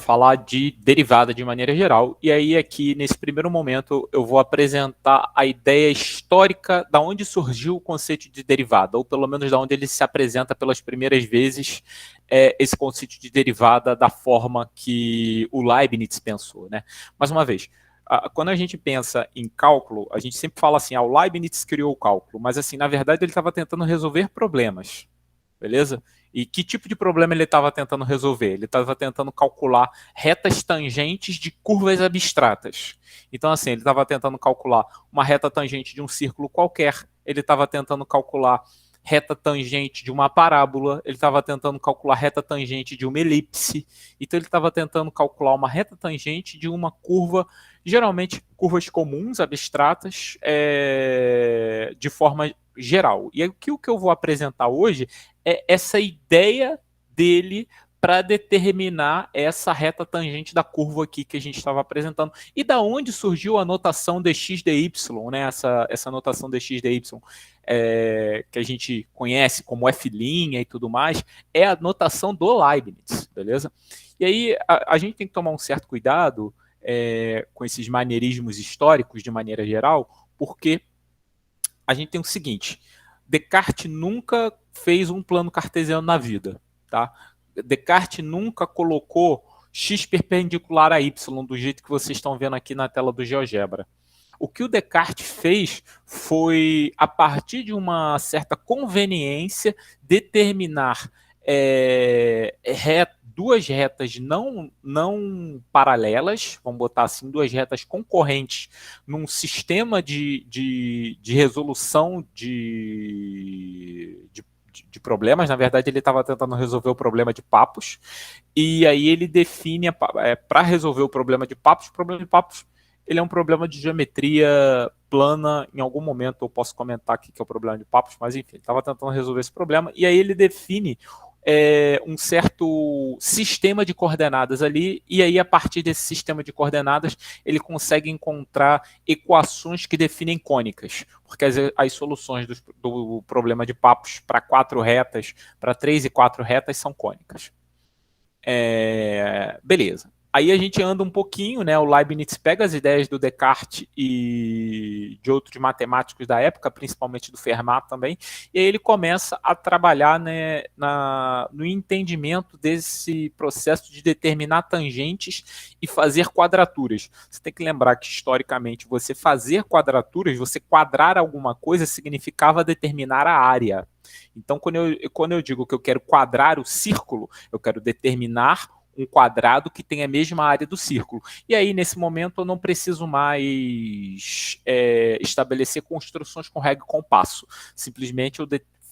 falar de derivada de maneira geral. E aí, aqui, nesse primeiro momento, eu vou apresentar a ideia histórica da onde surgiu o conceito de derivada, ou pelo menos da onde ele se apresenta pelas primeiras vezes, esse conceito de derivada da forma que o Leibniz pensou, né? Mais uma vez, quando a gente pensa em cálculo, a gente sempre fala assim, o Leibniz criou o cálculo, mas assim, na verdade ele estava tentando resolver problemas, beleza? E que tipo de problema ele estava tentando resolver? Ele estava tentando calcular retas tangentes de curvas abstratas. Então, assim, ele estava tentando calcular uma reta tangente de um círculo qualquer, ele estava tentando calcular reta tangente de uma parábola, ele estava tentando calcular reta tangente de uma elipse, então ele estava tentando calcular uma reta tangente de uma curva, geralmente curvas comuns, abstratas, de forma geral. E aqui o que eu vou apresentar hoje é essa ideia dele para determinar essa reta tangente da curva aqui que a gente estava apresentando. E da onde surgiu a notação dx dy, né? Essa notação dx dy, que a gente conhece como f' e tudo mais, é a notação do Leibniz, beleza? E aí a gente tem que tomar um certo cuidado com esses maneirismos históricos de maneira geral, porque a gente tem o seguinte: Descartes nunca fez um plano cartesiano na vida, tá? Descartes nunca colocou x perpendicular a y do jeito que vocês estão vendo aqui na tela do GeoGebra. O que o Descartes fez foi, a partir de uma certa conveniência, determinar duas retas não paralelas, vamos botar assim, duas retas concorrentes num sistema de resolução de problemas. Na verdade, ele estava tentando resolver o problema de Pappus, e aí ele define, para resolver o problema de Pappus, ele é um problema de geometria plana. Em algum momento eu posso comentar aqui que é o problema de Pappus, mas enfim, ele estava tentando resolver esse problema, e aí ele define um certo sistema de coordenadas ali, e aí a partir desse sistema de coordenadas ele consegue encontrar equações que definem cônicas, porque as soluções do problema de Pappus para 4 retas, para 3 e 4 retas são cônicas. Beleza. Aí a gente anda um pouquinho, né? O Leibniz pega as ideias do Descartes e de outros matemáticos da época, principalmente do Fermat também, e aí ele começa a trabalhar, né, no entendimento desse processo de determinar tangentes e fazer quadraturas. Você tem que lembrar que, historicamente, você fazer quadraturas, você quadrar alguma coisa, significava determinar a área. Então, quando eu digo que eu quero quadrar o círculo, eu quero determinar um quadrado que tem a mesma área do círculo. E aí, nesse momento, eu não preciso mais estabelecer construções com régua e compasso. Simplesmente eu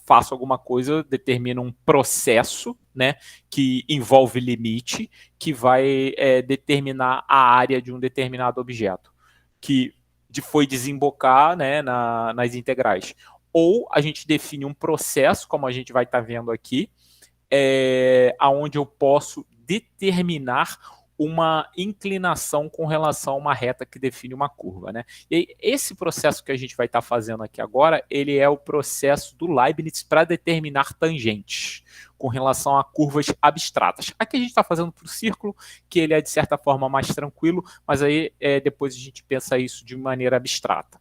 faço alguma coisa, eu determino um processo, né, que envolve limite, que vai determinar a área de um determinado objeto, que foi desembocar, né, nas integrais. Ou a gente define um processo, como a gente vai estar vendo aqui, onde eu posso determinar uma inclinação com relação a uma reta que define uma curva, né? E aí, esse processo que a gente vai estar fazendo aqui agora, ele é o processo do Leibniz para determinar tangentes com relação a curvas abstratas. Aqui a gente está fazendo para o círculo, que ele é de certa forma mais tranquilo, mas aí depois a gente pensa isso de maneira abstrata.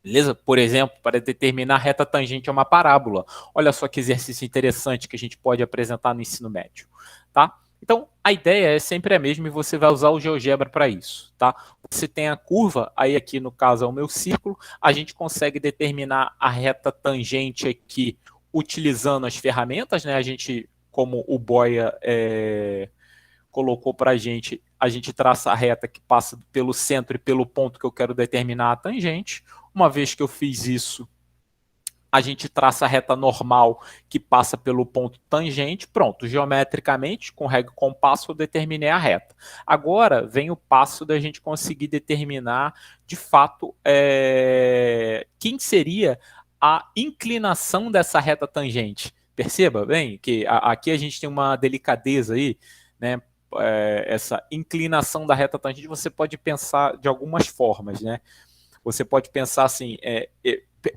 Beleza? Por exemplo, para determinar a reta tangente a uma parábola. Olha só que exercício interessante que a gente pode apresentar no ensino médio. Tá? Então, a ideia é sempre a mesma e você vai usar o GeoGebra para isso. Tá? Você tem a curva, aí aqui no caso é o meu círculo, a gente consegue determinar a reta tangente aqui utilizando as ferramentas, né? A gente, como o Boia colocou para a gente traça a reta que passa pelo centro e pelo ponto que eu quero determinar a tangente. Uma vez que eu fiz isso, a gente traça a reta normal que passa pelo ponto tangente. Pronto, geometricamente, com régua e compasso, eu determinei a reta. Agora vem o passo da gente conseguir determinar, de fato, quem seria a inclinação dessa reta tangente. Perceba bem que aqui a gente tem uma delicadeza aí, né? Essa inclinação da reta tangente você pode pensar de algumas formas, né? Você pode pensar assim,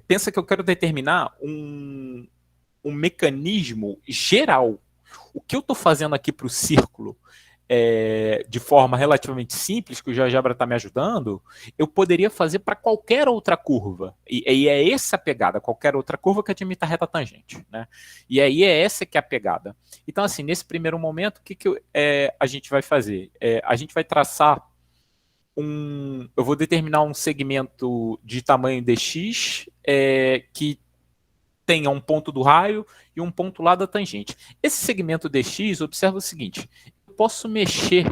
pensa que eu quero determinar um mecanismo geral. O que eu estou fazendo aqui para o círculo de forma relativamente simples, que o GeoGebra está me ajudando, eu poderia fazer para qualquer outra curva. E é essa a pegada, qualquer outra curva que admita reta tangente. Né? E aí é essa que é a pegada. Então, assim, nesse primeiro momento, o que a gente vai fazer? A gente vai traçar eu vou determinar um segmento de tamanho dx que tenha um ponto do raio e um ponto lá da tangente. Esse segmento dx, observa o seguinte, eu posso mexer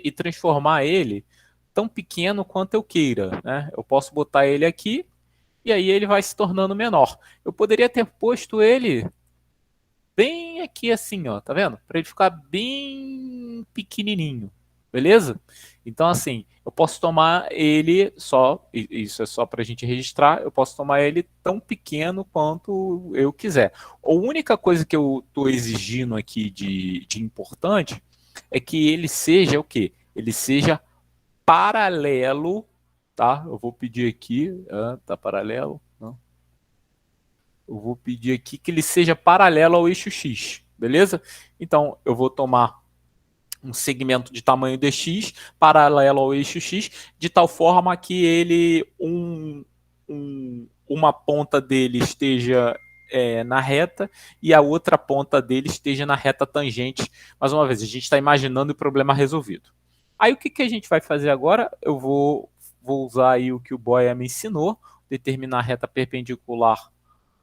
e transformar ele tão pequeno quanto eu queira. Né? Eu posso botar ele aqui e aí ele vai se tornando menor. Eu poderia ter posto ele bem aqui assim, ó, tá vendo? Para ele ficar bem pequenininho, beleza? Então assim, eu posso tomar ele só, isso é só para a gente registrar, eu posso tomar ele tão pequeno quanto eu quiser. A única coisa que eu estou exigindo aqui de importante é que ele seja o quê? Ele seja paralelo, tá? Eu vou pedir aqui, tá paralelo, não? Eu vou pedir aqui que ele seja paralelo ao eixo X, beleza? Então, eu vou tomar um segmento de tamanho dx paralelo ao eixo X, de tal forma que ele uma ponta dele esteja na reta e a outra ponta dele esteja na reta tangente. Mais uma vez, a gente está imaginando o problema resolvido. Aí o que a gente vai fazer agora? Eu vou usar aí o que o Boia me ensinou, determinar a reta perpendicular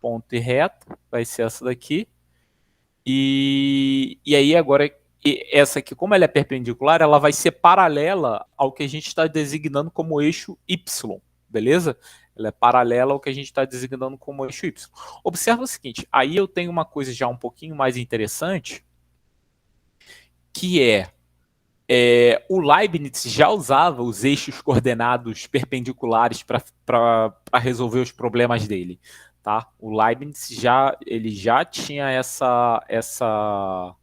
ponto e reta, vai ser essa daqui. E aí agora, essa aqui, como ela é perpendicular, ela vai ser paralela ao que a gente está designando como eixo Y, beleza? Ela é paralela ao que a gente está designando como eixo Y. Observa o seguinte, aí eu tenho uma coisa já um pouquinho mais interessante, que o Leibniz já usava os eixos coordenados perpendiculares para resolver os problemas dele. Tá? O Leibniz ele já tinha essa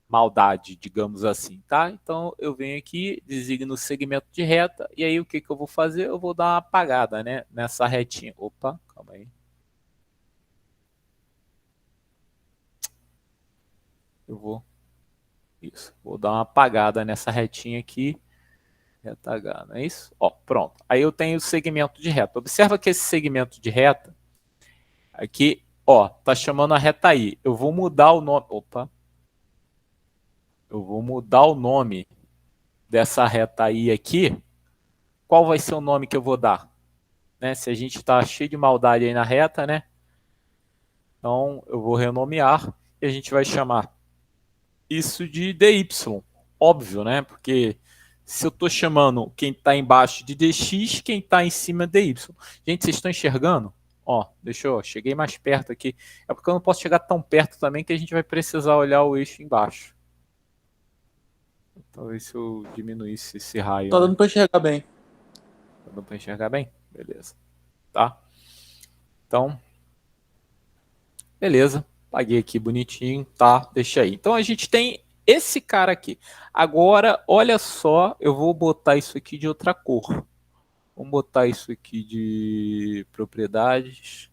maldade, digamos assim. Tá? Então eu venho aqui, designo o segmento de reta, e aí o que eu vou fazer? Eu vou dar uma apagada, né, nessa retinha. Opa, calma aí. Vou dar uma apagada nessa retinha aqui. Reta H, não é isso? Ó, pronto. Aí eu tenho o segmento de reta. Observa que esse segmento de reta, aqui, ó, tá chamando a reta I. Eu vou mudar o nome. Opa. Eu vou mudar o nome dessa reta I aqui. Qual vai ser o nome que eu vou dar? Né? Se a gente tá cheio de maldade aí na reta, né? Então eu vou renomear e a gente vai chamar isso de DY. Óbvio, né? Porque se eu estou chamando quem está embaixo de dx, quem está em cima de dy. Gente, vocês estão enxergando? Ó, deixa eu, cheguei mais perto aqui. É porque eu não posso chegar tão perto também que a gente vai precisar olhar o eixo embaixo. Talvez se eu diminuísse esse raio. Tá dando para enxergar bem. Tá dando para enxergar bem? Beleza. Tá? Então, beleza. Paguei aqui bonitinho, tá? Deixa aí. Então a gente tem esse cara aqui. Agora, olha só, eu vou botar isso aqui de outra cor. Vamos botar isso aqui de propriedades.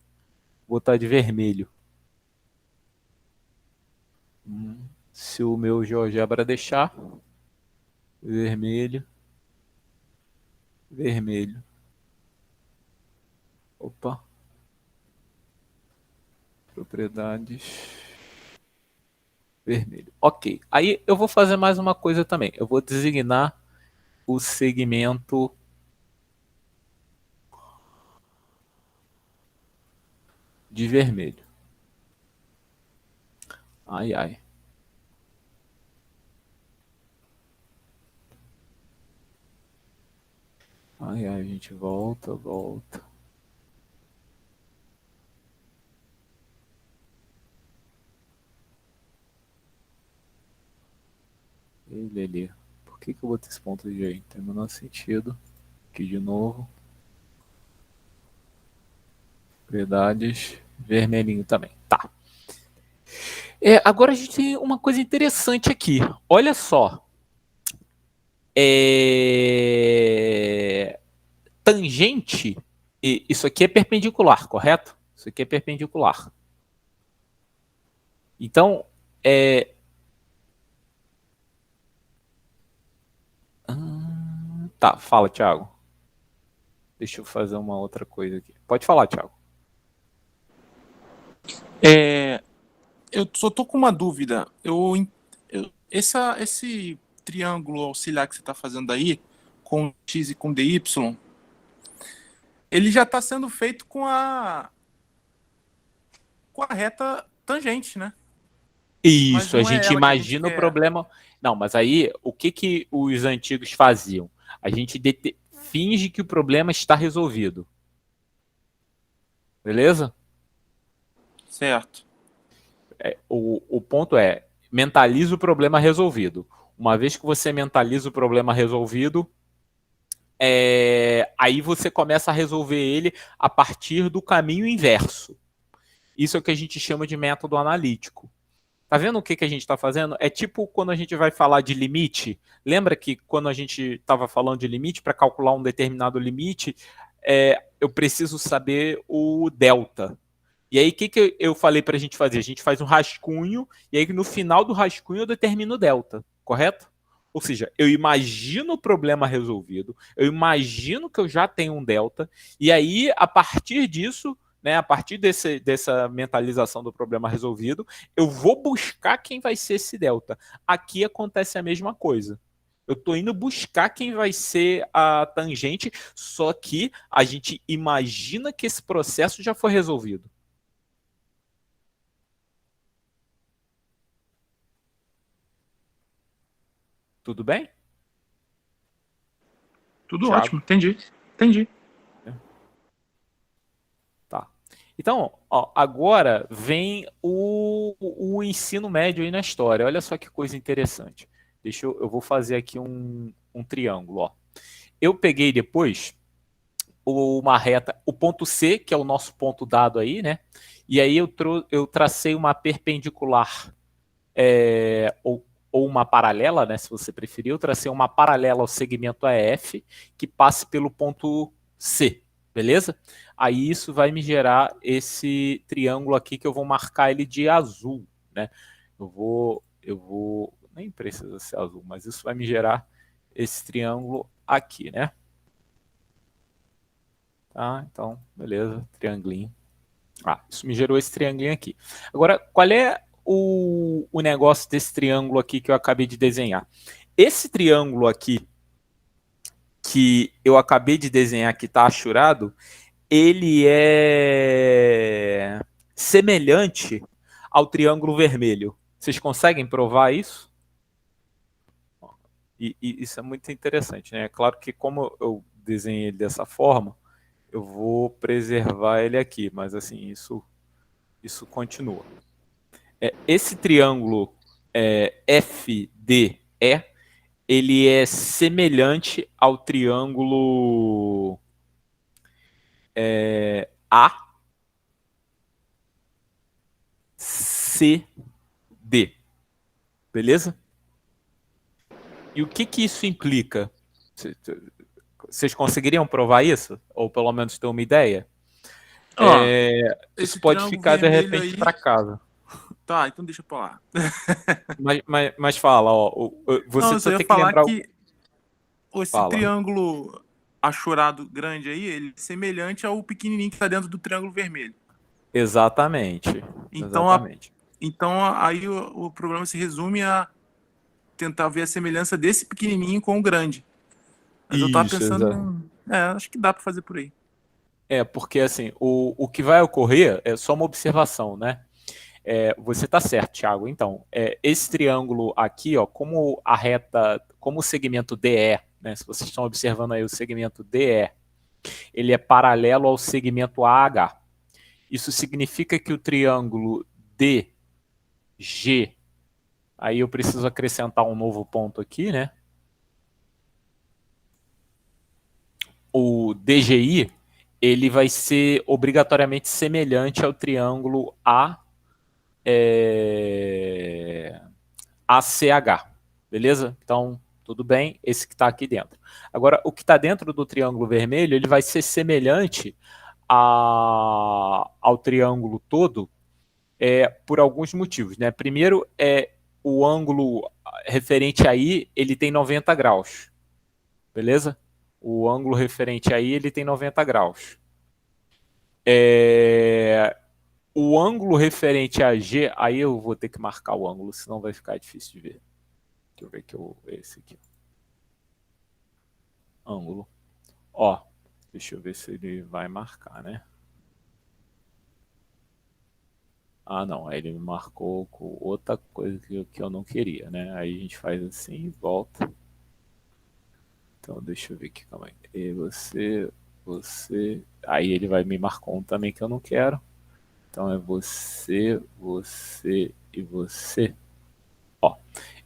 Vou botar de vermelho. Se o meu GeoGebra deixar. Vermelho. Vermelho. Opa. Propriedades. Vermelho. Ok. Aí eu vou fazer mais uma coisa também. Eu vou designar o segmento de vermelho. Ai, ai. Ai, ai, a gente volta. Ele ali. Por que eu botei esse ponto de aí? Não tem o menor sentido. Aqui de novo. Propriedades. Vermelhinho também. Tá. Agora a gente tem uma coisa interessante aqui. Olha só. Tangente. Isso aqui é perpendicular, correto? Isso aqui é perpendicular. Então, Tá, fala, Thiago. Deixa eu fazer uma outra coisa aqui. Pode falar, Thiago. Eu só tô com uma dúvida. Esse triângulo auxiliar que você está fazendo aí, com x e com dy, ele já está sendo feito com a reta tangente, né? Mas Isso, a não é gente ela que a gente imagina o quer. problema. Não, mas aí o que os antigos faziam? A gente finge que o problema está resolvido. Beleza? Certo. O ponto é, mentaliza o problema resolvido. Uma vez que você mentaliza o problema resolvido, aí você começa a resolver ele a partir do caminho inverso. Isso é o que a gente chama de método analítico. Tá vendo o que a gente está fazendo? É tipo quando a gente vai falar de limite. Lembra que quando a gente estava falando de limite, para calcular um determinado limite, eu preciso saber o delta. E aí, o que eu falei para a gente fazer? A gente faz um rascunho, e aí no final do rascunho eu determino o delta, correto? Ou seja, eu imagino o problema resolvido, eu imagino que eu já tenho um delta, e aí, a partir disso, né, a partir dessa mentalização do problema resolvido, eu vou buscar quem vai ser esse delta. Aqui acontece a mesma coisa. Eu estou indo buscar quem vai ser a tangente, só que a gente imagina que esse processo já foi resolvido. Tudo bem? Tudo Thiago? ótimo, entendi. Entendi. Tá. Então, ó, agora vem o ensino médio aí na história. Olha só que coisa interessante. Eu vou fazer aqui um triângulo. Ó. Eu peguei depois uma reta, o ponto C, que é o nosso ponto dado aí, né? E aí eu tracei uma perpendicular ou uma paralela, né? Se você preferir, eu tracei uma paralela ao segmento AF que passe pelo ponto C, beleza? Aí isso vai me gerar esse triângulo aqui que eu vou marcar ele de azul, né? Eu vou, nem precisa ser azul, mas isso vai me gerar esse triângulo aqui, né? Tá, então, beleza, triangulinho. Ah, isso me gerou esse triangulinho aqui. Agora, qual é o negócio desse triângulo aqui que eu acabei de desenhar? Esse triângulo aqui que eu acabei de desenhar que está achurado, ele é semelhante ao triângulo vermelho. Vocês conseguem provar isso? E isso é muito interessante, né? É claro que como eu desenhei ele dessa forma, eu vou preservar ele aqui, mas assim, isso continua. Esse triângulo FDE, ele é semelhante ao triângulo ACD, beleza? E o que isso implica? Vocês conseguiriam provar isso? Ou pelo menos ter uma ideia? Ó, Isso esse pode triângulo ficar de vermelho repente aí. para casa. Tá, então deixa pra lá. Mas fala, ó, Não, você eu só só ia tem que falar lembrar. que esse Fala. triângulo achorado grande aí, ele é semelhante ao pequenininho que tá dentro do triângulo vermelho. Exatamente. Então, Exatamente. aí o problema se resume a tentar ver a semelhança desse pequenininho com o grande. Mas eu tava Isso, exato. pensando, acho que dá pra fazer por aí. Porque assim, o que vai ocorrer é só uma observação, né? Você está certo, Thiago. Então, esse triângulo aqui, ó, como a reta, como o segmento DE, né? Se vocês estão observando aí o segmento DE, ele é paralelo ao segmento AH. Isso significa que o triângulo DG, aí eu preciso acrescentar um novo ponto aqui, né? O DGI, ele vai ser obrigatoriamente semelhante ao triângulo ACH, beleza? Então, tudo bem, esse que está aqui dentro. Agora, o que está dentro do triângulo vermelho, ele vai ser semelhante ao triângulo todo por alguns motivos, né? Primeiro, o ângulo referente aí, ele tem 90 graus, beleza? O ângulo referente aí, ele tem 90 graus. O ângulo referente a G, aí eu vou ter que marcar o ângulo, senão vai ficar difícil de ver. Deixa eu ver que esse aqui. Ângulo. Ó, deixa eu ver se ele vai marcar, né? Ah, não, aí ele me marcou com outra coisa que eu não queria, né? Aí a gente faz assim e volta. Então, deixa eu ver aqui, calma aí. E você... Aí ele vai me marcar um também que eu não quero. Então é você, você e você. Ó,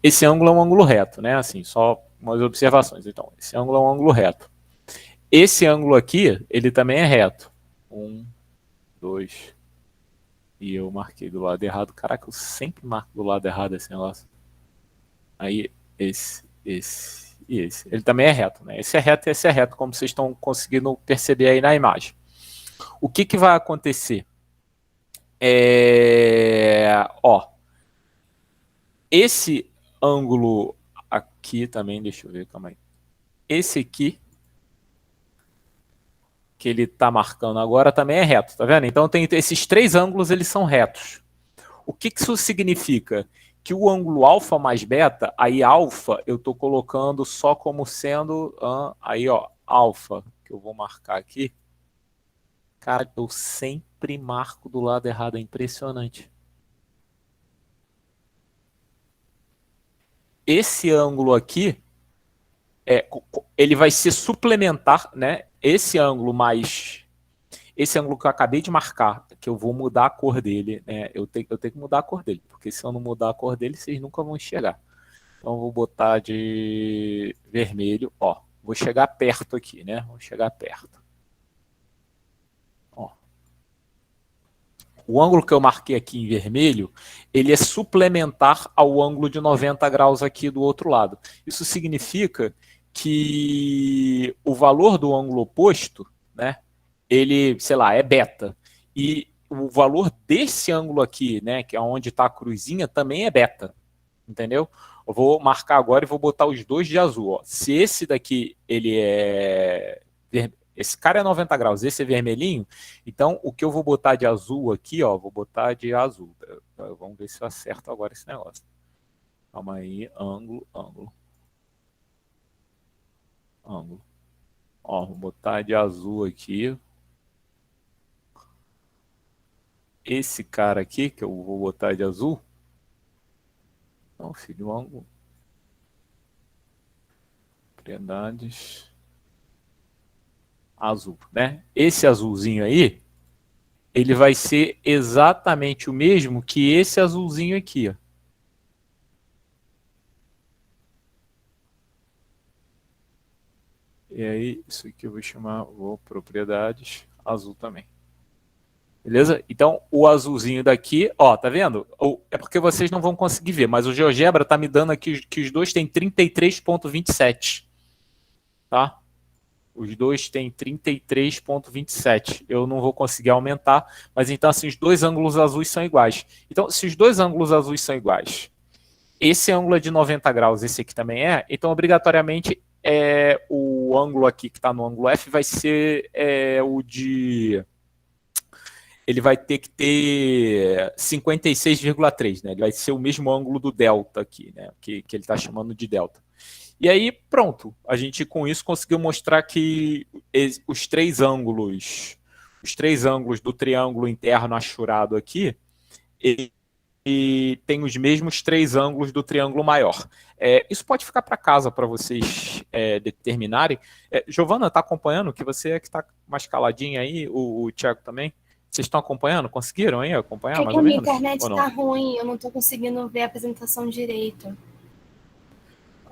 esse ângulo é um ângulo reto, né? Assim, só umas observações. Então, esse ângulo é um ângulo reto. Esse ângulo aqui, ele também é reto. 1, 2. E eu marquei do lado errado. Caraca, eu sempre marco do lado errado esse negócio. Aí, esse e esse. Ele também é reto, né? Esse é reto e esse é reto, como vocês estão conseguindo perceber aí na imagem. O que vai acontecer? Ó, esse ângulo aqui também, deixa eu ver, calma aí. Esse aqui, que ele está marcando agora, também é reto, tá vendo? Então tem esses três ângulos, eles são retos. O que isso significa? Que o ângulo alfa mais beta, aí alfa eu estou colocando só como sendo, aí ó, alfa, que eu vou marcar aqui. Cara, eu sempre marco do lado errado, é impressionante. Esse ângulo aqui, ele vai ser suplementar, né? Esse ângulo que eu acabei de marcar, que eu vou mudar a cor dele, né? Eu tenho que mudar a cor dele, porque se eu não mudar a cor dele, vocês nunca vão enxergar. Então eu vou botar de vermelho, ó. Vou chegar perto aqui, né? Vou chegar perto. Ó. O ângulo que eu marquei aqui em vermelho, ele é suplementar ao ângulo de 90 graus aqui do outro lado. Isso significa que o valor do ângulo oposto, né, ele, sei lá, é beta. E o valor desse ângulo aqui, né, que é onde está a cruzinha, também é beta. Entendeu? Eu vou marcar agora e vou botar os dois de azul. Ó. Se esse daqui, ele é... Esse cara é 90 graus, esse é vermelhinho. Então, o que eu vou botar de azul aqui, ó, vou botar de azul. Vamos ver se eu acerto agora esse negócio. Calma aí, ângulo, ângulo. Ângulo. Ó, vou botar de azul aqui. Esse cara aqui, que eu vou botar de azul. Não, filho, ângulo. Propriedades. Azul, né? Esse azulzinho aí, ele vai ser exatamente o mesmo que esse azulzinho aqui, ó. E aí, isso aqui eu vou chamar, propriedades, azul também. Beleza? Então, o azulzinho daqui, ó, tá vendo? É porque vocês não vão conseguir ver, mas o GeoGebra tá me dando aqui que os dois têm 33,27. Tá? Os dois têm 33,27. Eu não vou conseguir aumentar, mas então assim, os dois ângulos azuis são iguais. Então, se os dois ângulos azuis são iguais, esse ângulo é de 90 graus, esse aqui também é, então obrigatoriamente o ângulo aqui que está no ângulo F vai ser o de... Ele vai ter que ter 56,3, né? Ele vai ser o mesmo ângulo do delta aqui, né? Que ele está chamando de delta. E aí, pronto, a gente com isso conseguiu mostrar que os três ângulos do triângulo interno achurado aqui, e tem os mesmos três ângulos do triângulo maior. Isso pode ficar para casa para vocês determinarem. Giovana, está acompanhando? Que você é que está mais caladinha aí, o Thiago também. Vocês estão acompanhando? Conseguiram aí acompanhar mais ou menos? A minha internet está ruim, eu não estou conseguindo ver a apresentação direito.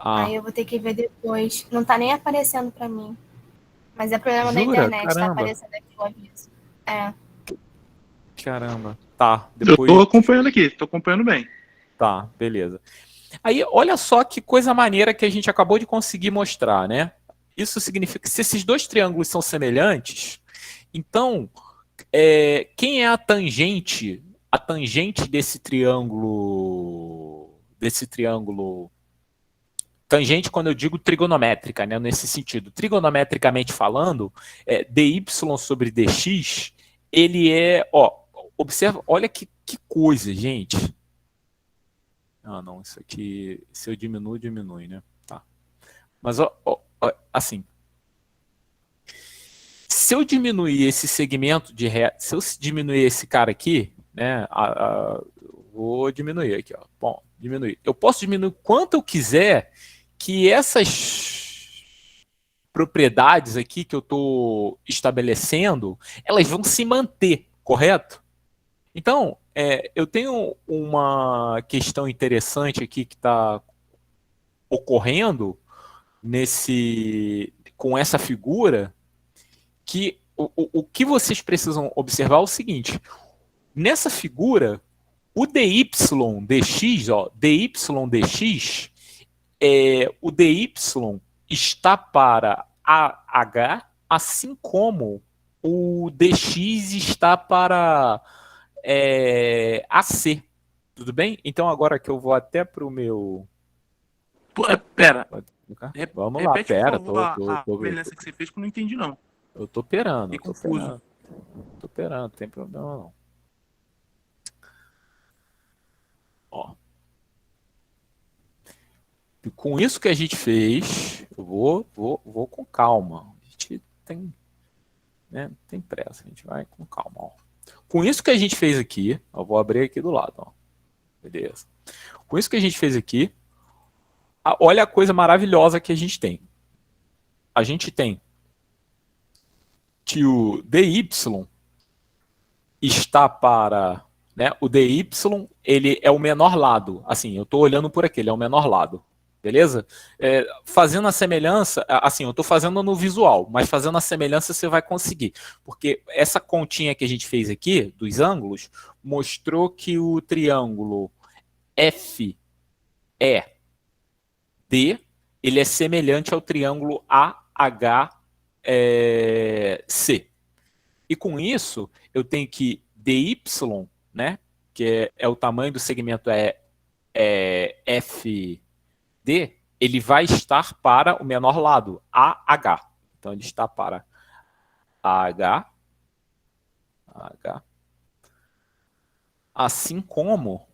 Aí eu vou ter que ver depois. Não está nem aparecendo para mim. Mas é problema da internet, está aparecendo aqui o aviso. Caramba. Tá, depois... Eu tô acompanhando aqui, tô acompanhando bem. Tá, beleza. Aí, olha só que coisa maneira que a gente acabou de conseguir mostrar, né? Isso significa que se esses dois triângulos são semelhantes, então, quem é a tangente desse triângulo tangente quando eu digo trigonométrica, né, nesse sentido. Trigonometricamente falando, dy sobre dx, ele é, observa, olha que coisa, gente. Não, isso aqui, se eu diminuo, diminui, né? Tá. Mas, assim, se eu diminuir esse segmento de reta, se eu diminuir esse cara aqui, né, vou diminuir aqui, ó. Bom, diminuir. Eu posso diminuir quanto eu quiser, que essas propriedades aqui que eu estou estabelecendo, elas vão se manter, correto? Então, eu tenho uma questão interessante aqui que está ocorrendo com essa figura, que o que vocês precisam observar é o seguinte: nessa figura, o dy dx, dy dx, o dy está para AH, assim como o dx está para AC. Tudo bem? Então agora que eu vou até para o meu... Pera. Vamos lá, pera. A semelhança que você fez que eu não entendi, não. Eu tô perando. Fiquei confuso. Tô perando, não tem problema não. Ó. E com isso que a gente fez, eu vou com calma. A gente tem, né, tem pressa, a gente vai com calma. Ó. Com isso que a gente fez aqui, eu vou abrir aqui do lado. Ó. Beleza. Com isso que a gente fez aqui, olha a coisa maravilhosa que a gente tem. A gente tem que o dy está para... Né, o dy, ele é o menor lado. Assim, eu estou olhando por aqui, ele é o menor lado. Beleza? Fazendo a semelhança, assim, eu estou fazendo no visual, mas fazendo a semelhança você vai conseguir. Porque essa continha que a gente fez aqui, dos ângulos, mostrou que o triângulo FED, ele é semelhante ao triângulo AHC. E com isso, eu tenho que dy, né, que é o tamanho do segmento FD, ele vai estar para o menor lado, AH. Então, ele está para AH, assim como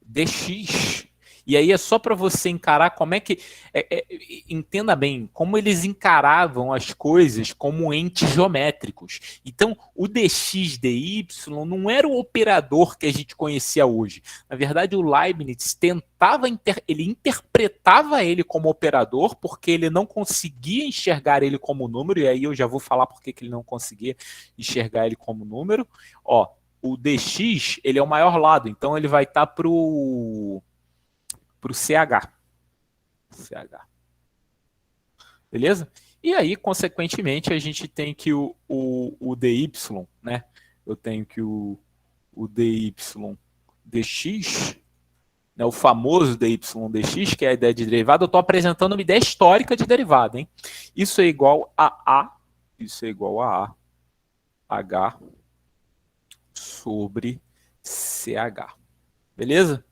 dx. E aí é só para você encarar como é que... entenda bem, como eles encaravam as coisas como entes geométricos. Então, o dx, dy não era o operador que a gente conhecia hoje. Na verdade, o Leibniz tentava... ele interpretava ele como operador, porque ele não conseguia enxergar ele como número, e aí eu já vou falar por que ele não conseguia enxergar ele como número. Ó, o dx, ele é o maior lado, então ele vai estar para o CH. Beleza? E aí, consequentemente, a gente tem que o dy, né? Eu tenho que o dy dx, né? O famoso dy dx, que é a ideia de derivada. Eu estou apresentando uma ideia histórica de derivada, hein? Isso é igual a A, isso é igual a H sobre CH. Beleza?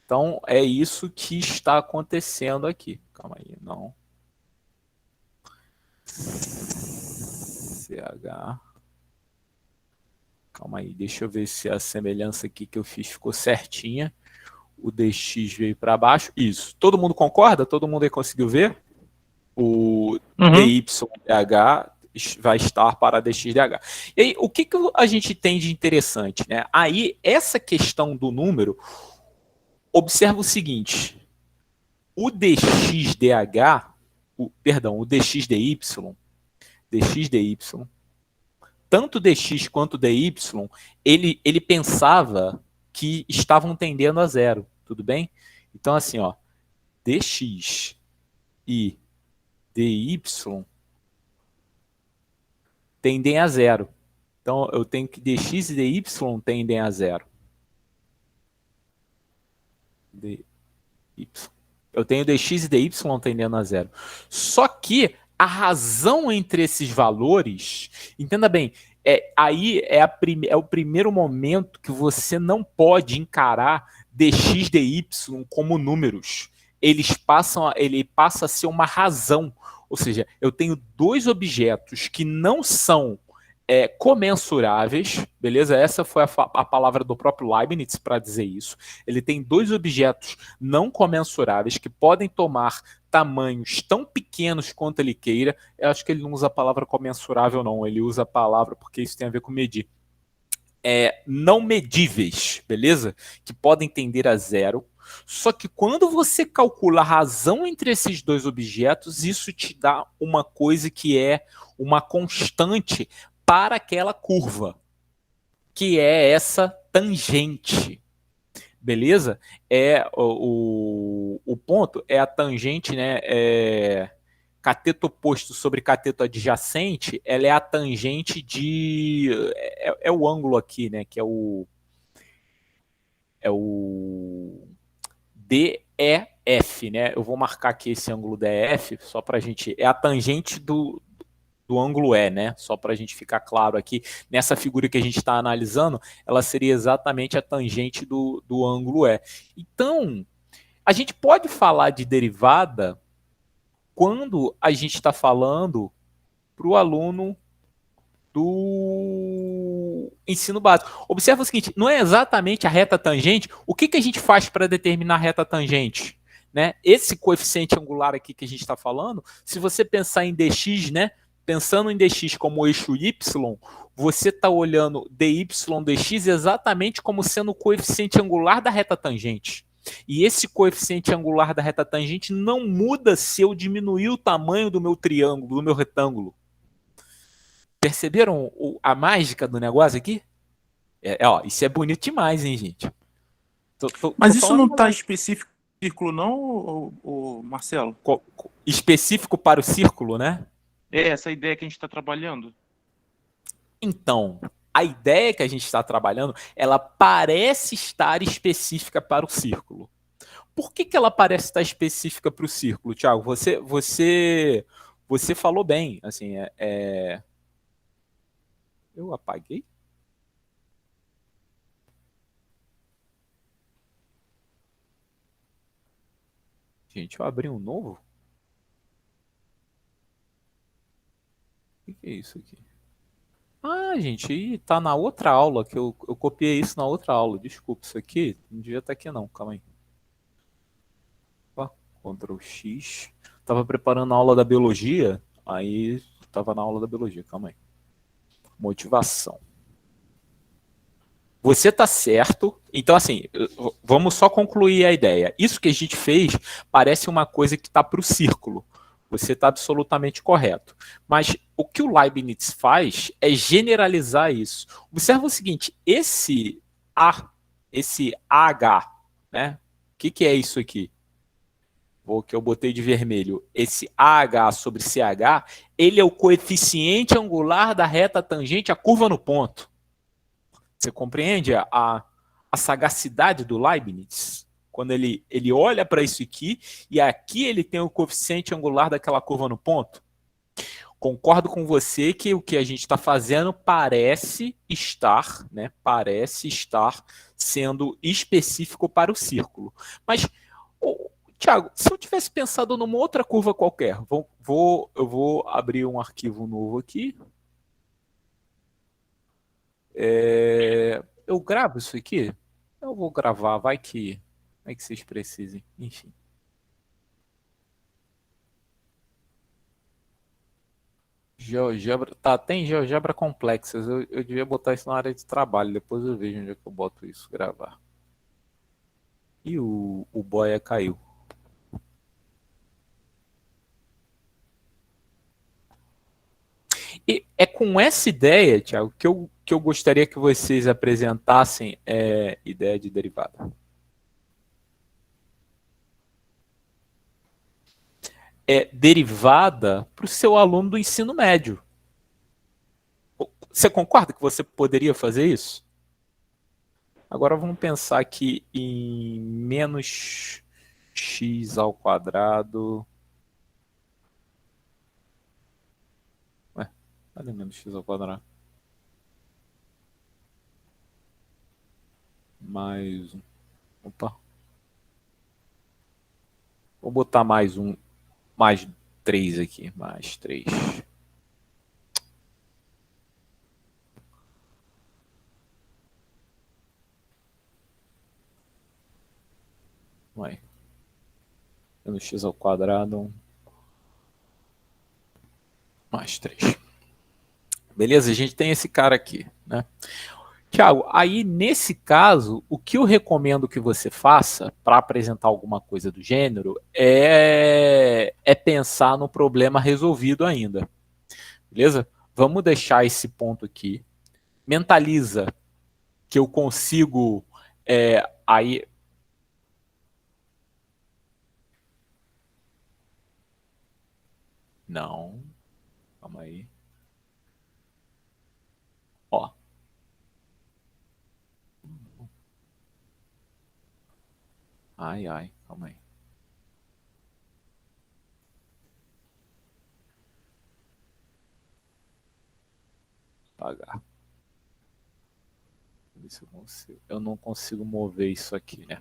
Então, é isso que está acontecendo aqui. Calma aí, não. CH. Calma aí, deixa eu ver se a semelhança aqui que eu fiz ficou certinha. O dx veio para baixo. Isso. Todo mundo concorda? Todo mundo aí conseguiu ver? O dydh vai estar para dxdh. E aí, o que a gente tem de interessante, né? Aí, essa questão do número... Observa o seguinte, o dxdh, o dxdy, tanto dx quanto dy, ele pensava que estavam tendendo a zero, tudo bem? Então, assim, ó, dx e dy tendem a zero. Então, eu tenho que dx e dy tendem a zero. Eu tenho dx e dy tendendo a zero. Só que a razão entre esses valores, entenda bem, aí é o primeiro momento que você não pode encarar dx, dy como números. ele passa a ser uma razão. Ou seja, eu tenho dois objetos que não são comensuráveis, beleza? Essa foi a palavra do próprio Leibniz para dizer isso. Ele tem dois objetos não comensuráveis que podem tomar tamanhos tão pequenos quanto ele queira. Eu acho que ele não usa a palavra comensurável, não. Ele usa a palavra, porque isso tem a ver com medir. Não medíveis, beleza? Que podem tender a zero. Só que quando você calcula a razão entre esses dois objetos, isso te dá uma coisa que é uma constante para aquela curva, que é essa tangente. Beleza? O ponto é a tangente, né? Cateto oposto sobre cateto adjacente, ela é a tangente de... É o ângulo aqui, né? Que é o DEF, né? Eu vou marcar aqui esse ângulo DEF, só para a gente... É a tangente do ângulo E, né? Só para a gente ficar claro aqui. Nessa figura que a gente está analisando, ela seria exatamente a tangente do ângulo E. Então, a gente pode falar de derivada quando a gente está falando para o aluno do ensino básico. Observa o seguinte, não é exatamente a reta tangente. O que a gente faz para determinar a reta tangente? Né? Esse coeficiente angular aqui que a gente está falando, se você pensar em dx, né? Pensando em dx como eixo y, você está olhando dy dx exatamente como sendo o coeficiente angular da reta tangente. E esse coeficiente angular da reta tangente não muda se eu diminuir o tamanho do meu triângulo, do meu retângulo. Perceberam a mágica do negócio aqui? Isso é bonito demais, hein, gente? Mas isso não está específico no círculo, não, Marcelo? Específico para o círculo, né? Essa ideia que a gente está trabalhando. Então, a ideia que a gente está trabalhando, ela parece estar específica para o círculo. Por que ela parece estar específica para o círculo, Thiago? Você falou bem, assim, Eu apaguei? Gente, eu abri um novo? O que é isso aqui? Ah, gente, tá na outra aula, que eu copiei isso na outra aula. Desculpa, isso aqui não devia estar aqui não, calma aí. Opa, Ctrl X. Tava preparando a aula da biologia, aí tava na aula da biologia, calma aí. Motivação. Você tá certo. Então, assim, vamos só concluir a ideia. Isso que a gente fez parece uma coisa que está para o círculo. Você está absolutamente correto. Mas o que o Leibniz faz é generalizar isso. Observa o seguinte, esse AH, né? O que é isso aqui? O que eu botei de vermelho. Esse AH sobre CH, ele é o coeficiente angular da reta tangente à curva no ponto. Você compreende a sagacidade do Leibniz? Quando ele olha para isso aqui, e aqui ele tem o coeficiente angular daquela curva no ponto. Concordo com você que o que a gente está fazendo parece estar sendo específico para o círculo. Mas, Thiago, se eu tivesse pensado numa outra curva qualquer, eu vou abrir um arquivo novo aqui. Eu gravo isso aqui? Eu vou gravar, vai que vocês precisem. Enfim. GeoGebra, tem GeoGebra complexas. Eu devia botar isso na área de trabalho. Depois eu vejo onde é que eu boto isso, gravar. E o boia caiu. E é com essa ideia, Thiago, que eu gostaria que vocês apresentassem ideia de derivada. Derivada para o seu aluno do ensino médio. Você concorda que você poderia fazer isso? Agora vamos pensar aqui em menos x ao quadrado. Ué, cadê menos x ao quadrado? Mais um. Opa. Vou botar mais 3 aqui, mais 3. Vai. No x ao quadrado mais 3. Beleza? A gente tem esse cara aqui, né? Tiago, aí nesse caso, o que eu recomendo que você faça para apresentar alguma coisa do gênero é pensar no problema resolvido ainda. Beleza? Vamos deixar esse ponto aqui. Mentaliza que eu consigo aí... Não. Calma aí. Ó. Ai, calma aí. Apagar. Eu não consigo mover isso aqui, né?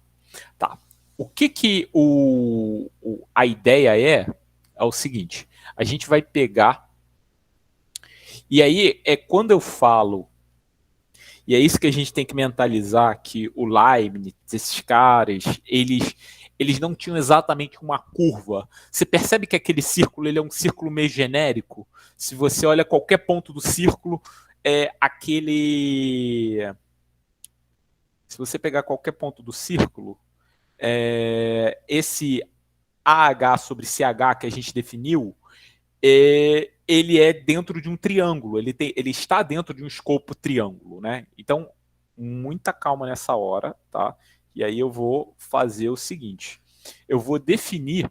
Tá. O que a ideia é o seguinte. A gente vai pegar... E aí, quando eu falo... E é isso que a gente tem que mentalizar, que o Leibniz, esses caras, eles não tinham exatamente uma curva. Você percebe que aquele círculo ele é um círculo meio genérico? Se você olha qualquer ponto do círculo, se você pegar qualquer ponto do círculo, esse AH sobre CH que a gente definiu, ele é dentro de um triângulo, ele está dentro de um escopo triângulo, né? Então, muita calma nessa hora, tá? E aí eu vou fazer o seguinte, eu vou definir,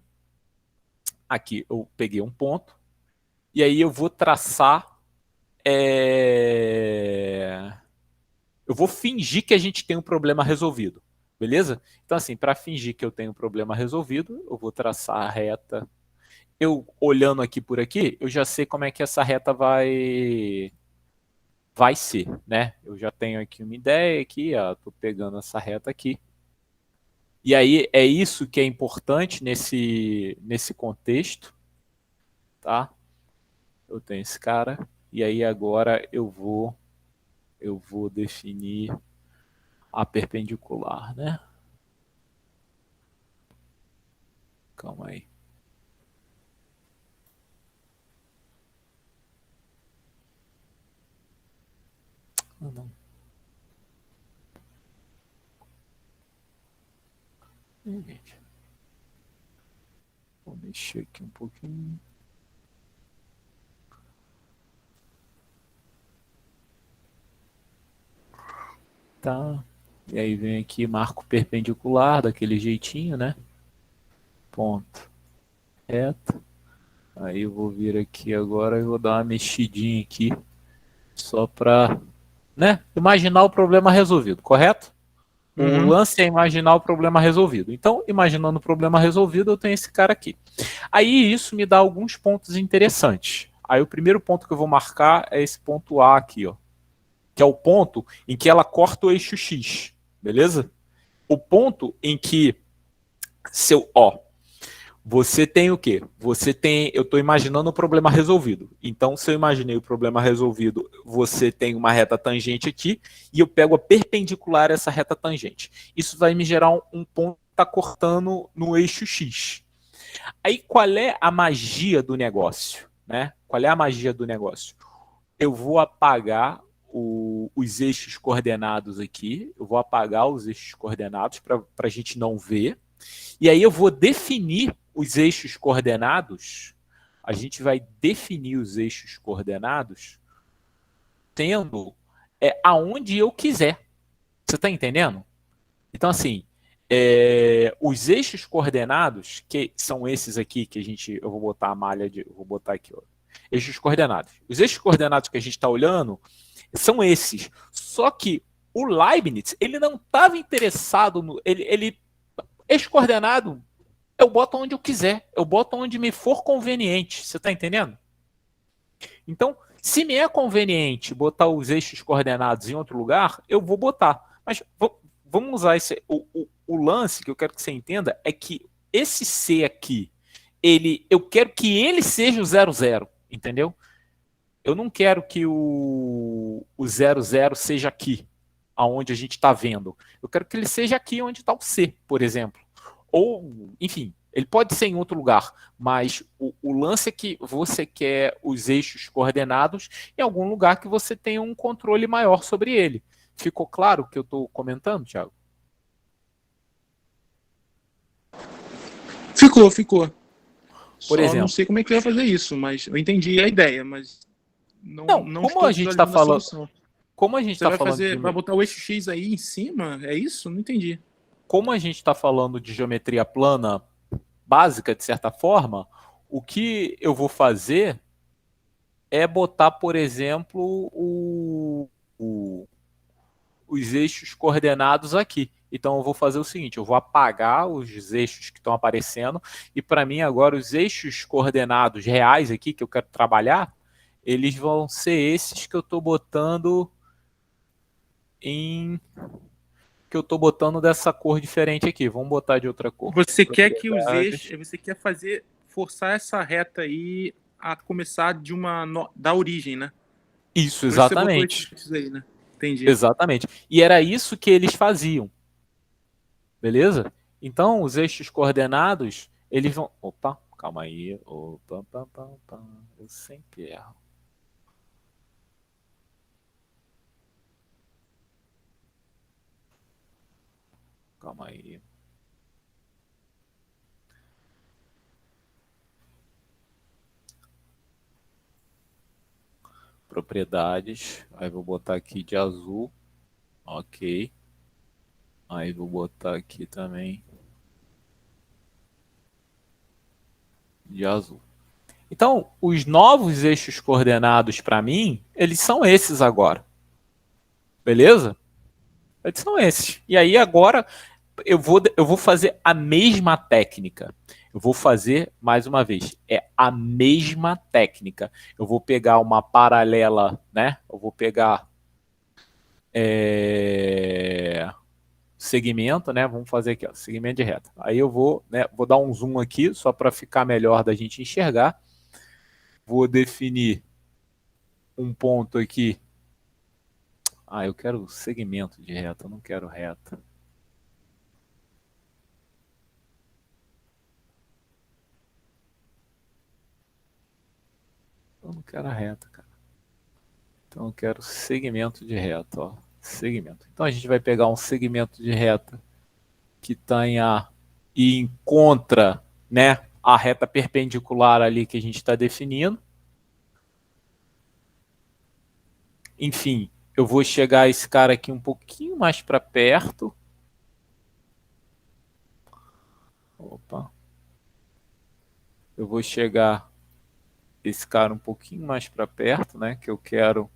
aqui eu peguei um ponto, e aí eu vou traçar, eu vou fingir que a gente tem um problema resolvido, beleza? Então assim, para fingir que eu tenho um problema resolvido, eu vou traçar a reta. Eu, olhando aqui por aqui, eu já sei como é que essa reta vai ser, né? Eu já tenho aqui uma ideia aqui, ó, tô pegando essa reta aqui. E aí é isso que é importante nesse contexto, tá? Eu tenho esse cara, e aí agora eu vou definir a perpendicular, né? Calma aí. Não. Gente. Vou mexer aqui um pouquinho. Tá. E aí vem aqui, marco perpendicular, daquele jeitinho, né? Ponto. Reto. Aí eu vou vir aqui agora e vou dar uma mexidinha aqui. Só para, né, imaginar o problema resolvido, correto? O lance é imaginar o problema resolvido. Então, imaginando o problema resolvido, eu tenho esse cara aqui. Aí isso me dá alguns pontos interessantes. Aí o primeiro ponto que eu vou marcar é esse ponto A aqui, ó, que é o ponto em que ela corta o eixo X, beleza? O ponto em que você tem o quê? Eu estou imaginando o problema resolvido. Então, se eu imaginei o problema resolvido, você tem uma reta tangente aqui e eu pego a perpendicular a essa reta tangente. Isso vai me gerar um ponto que está cortando no eixo X. Aí, qual é a magia do negócio, né? Qual é a magia do negócio? Eu vou apagar os eixos coordenados aqui. Eu vou apagar os eixos coordenados para a gente não ver. E aí eu vou definir os eixos coordenados, a gente vai definir os eixos coordenados tendo aonde eu quiser. Você está entendendo? Então, assim, os eixos coordenados, que são esses aqui, que eu vou botar a malha eu vou botar aqui, ó, eixos coordenados. Os eixos coordenados que a gente está olhando são esses. Só que o Leibniz, ele não estava interessado no... Eixo coordenado, eu boto onde eu quiser. Eu boto onde me for conveniente. Você está entendendo? Então, se me é conveniente botar os eixos coordenados em outro lugar, eu vou botar. Mas vamos usar esse... O lance que eu quero que você entenda é que esse C aqui, eu quero que ele seja o 00, entendeu? Eu não quero que o 00 seja aqui, aonde a gente está vendo. Eu quero que ele seja aqui onde está o C, por exemplo. Ou, enfim, ele pode ser em outro lugar, mas o lance é que você quer os eixos coordenados em algum lugar que você tenha um controle maior sobre ele. Ficou claro o que eu estou comentando, Thiago? Ficou. Por exemplo, não sei como é que vai fazer isso, mas eu entendi a ideia, mas não como estou a gente está falando, solução. como a gente está falando, vai botar o eixo X aí em cima? É isso? Não entendi. Como a gente está falando de geometria plana básica, de certa forma, o que eu vou fazer é botar, por exemplo, os eixos coordenados aqui. Então eu vou fazer o seguinte, eu vou apagar os eixos que estão aparecendo e para mim agora os eixos coordenados reais aqui que eu quero trabalhar, eles vão ser esses que eu estou botando dessa cor diferente aqui. Vamos botar de outra cor. Você quer que os eixos, você quer forçar essa reta aí a começar da origem, né? Isso, exatamente. Esses aí, né? Entendi. Exatamente. E era isso que eles faziam. Beleza? Então, os eixos coordenados, eles vão... Opa, calma aí. Opa, eu sempre erro. Calma aí. Propriedades. Aí vou botar aqui de azul. Ok. Aí vou botar aqui também de azul. Então, os novos eixos coordenados para mim, eles são esses agora. Beleza? Eles são esses. E aí agora eu vou fazer a mesma técnica. Eu vou fazer, mais uma vez, é a mesma técnica. Eu vou pegar uma paralela, né? Eu vou pegar segmento, né? Vamos fazer aqui, ó, segmento de reta. Aí eu vou dar um zoom aqui, só para ficar melhor da gente enxergar. Vou definir um ponto aqui. Eu quero segmento de reta, eu não quero reta. Eu não quero a reta, cara. Então eu quero segmento de reta, ó. Segmento. Então a gente vai pegar um segmento de reta que tenha e encontra, né, a reta perpendicular ali que a gente está definindo. Enfim, eu vou chegar a esse cara aqui um pouquinho mais para perto. Opa. Eu vou chegar esse cara um pouquinho mais para perto, né, que eu quero,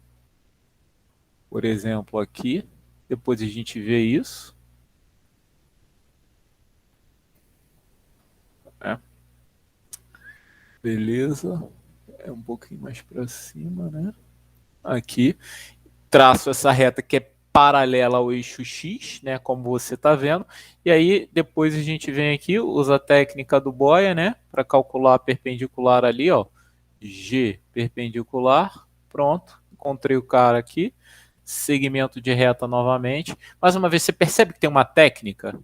por exemplo, aqui. Depois a gente vê isso. Beleza. É um pouquinho mais para cima, né? Aqui. Traço essa reta que é paralela ao eixo X, né? Como você está vendo. E aí, depois a gente vem aqui, usa a técnica do Boia, né? Para calcular a perpendicular ali, ó. G perpendicular. Pronto. Encontrei o cara aqui. Segmento de reta novamente. Mais uma vez, você percebe que tem uma técnica?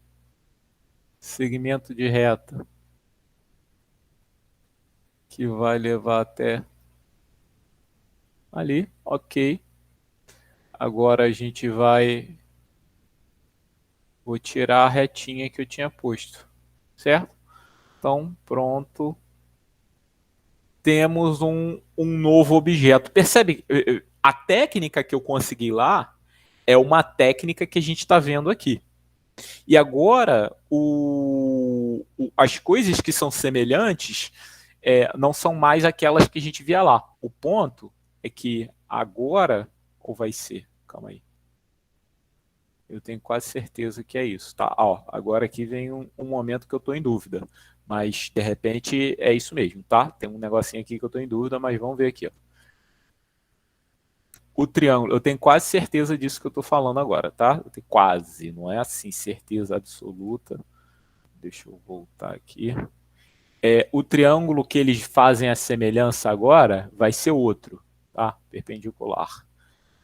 Segmento de reta. Que vai levar até ali, ok. Agora a gente vou tirar a retinha que eu tinha posto, certo? Então, pronto. Temos um novo objeto. Percebe? A técnica que eu consegui lá é uma técnica que a gente está vendo aqui. E agora, as coisas que são semelhantes não são mais aquelas que a gente via lá. O ponto é que agora, ou vai ser, calma aí. Eu tenho quase certeza que é isso, tá? Agora aqui vem um momento que eu estou em dúvida, mas de repente é isso mesmo, tá? Tem um negocinho aqui que eu estou em dúvida, mas vamos ver aqui, ó. O triângulo, eu tenho quase certeza disso que eu estou falando agora, tá? Eu tenho quase, não é assim certeza absoluta. deixa eu voltar aqui. O triângulo que eles fazem a semelhança agora vai ser outro, tá? Perpendicular.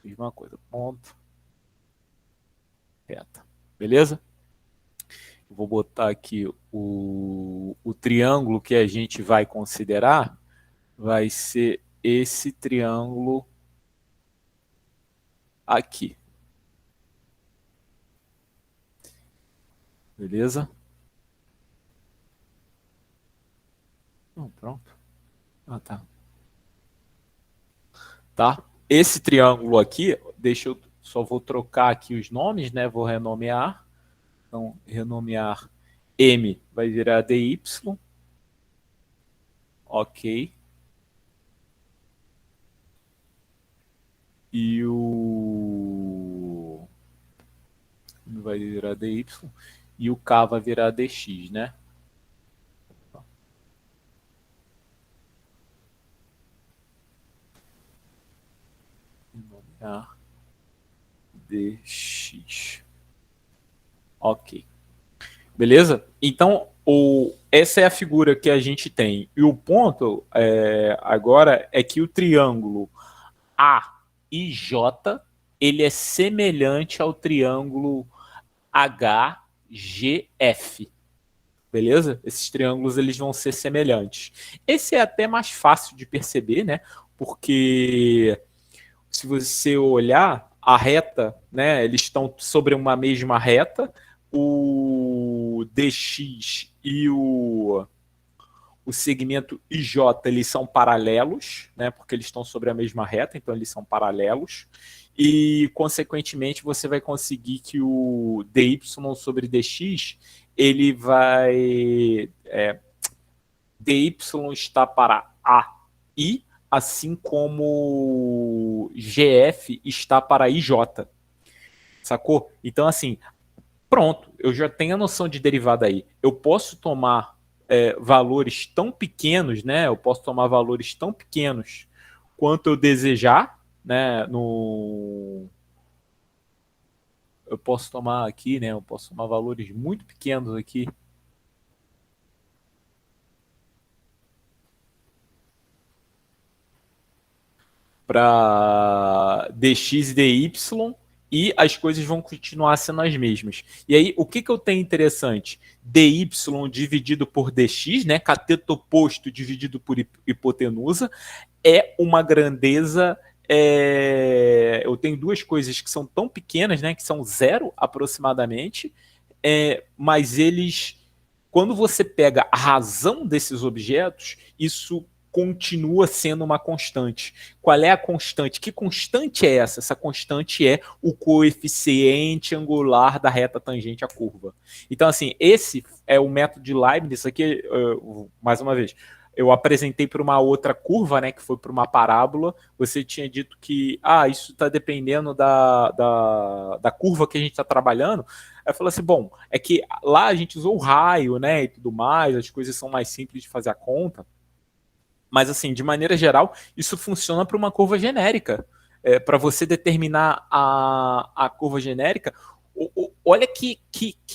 Mesma coisa, ponto, reta. Beleza? Eu vou botar aqui o triângulo que a gente vai considerar, vai ser esse triângulo aqui. Beleza? Pronto. Tá? Esse triângulo aqui, só vou trocar aqui os nomes, né? Vou renomear. Então, renomear M vai virar DY. Ok. E o vai virar DY. E o K vai virar DX, né? Renomear DX. Ok. Beleza? Então, essa é a figura que a gente tem. E o ponto agora é que o triângulo AIJ ele é semelhante ao triângulo HGF. Beleza? Esses triângulos eles vão ser semelhantes. Esse é até mais fácil de perceber, né? Porque se você olhar a reta, né? Eles estão sobre uma mesma reta. O DX e o segmento IJ eles são paralelos, né? Porque eles estão sobre a mesma reta, então eles são paralelos. E, consequentemente, você vai conseguir que o DY sobre DX ele vai... DY está para AI, assim como GF está para IJ. Sacou? Então, assim, pronto, eu já tenho a noção de derivada aí. Eu posso tomar valores tão pequenos, né? Eu posso tomar valores tão pequenos quanto eu desejar, né? Eu posso tomar aqui, né? Eu posso tomar valores muito pequenos aqui. Para dx e dy, e as coisas vão continuar sendo as mesmas. E aí, o que eu tenho interessante? dy dividido por dx, né? Cateto oposto dividido por hipotenusa, é uma grandeza... eu tenho duas coisas que são tão pequenas, né? Que são zero aproximadamente, mas eles... Quando você pega a razão desses objetos, isso continua sendo uma constante. Qual é a constante? Que constante é essa? Essa constante é o coeficiente angular da reta tangente à curva. Então, assim, esse é o método de Leibniz. Aqui, mais uma vez, eu apresentei para uma outra curva, né, que foi para uma parábola. Você tinha dito que isso está dependendo da curva que a gente está trabalhando. Aí eu falei assim, bom, é que lá a gente usou o raio, né, e tudo mais, as coisas são mais simples de fazer a conta. Mas, assim, de maneira geral, isso funciona para uma curva genérica. Para você determinar a curva genérica, olha que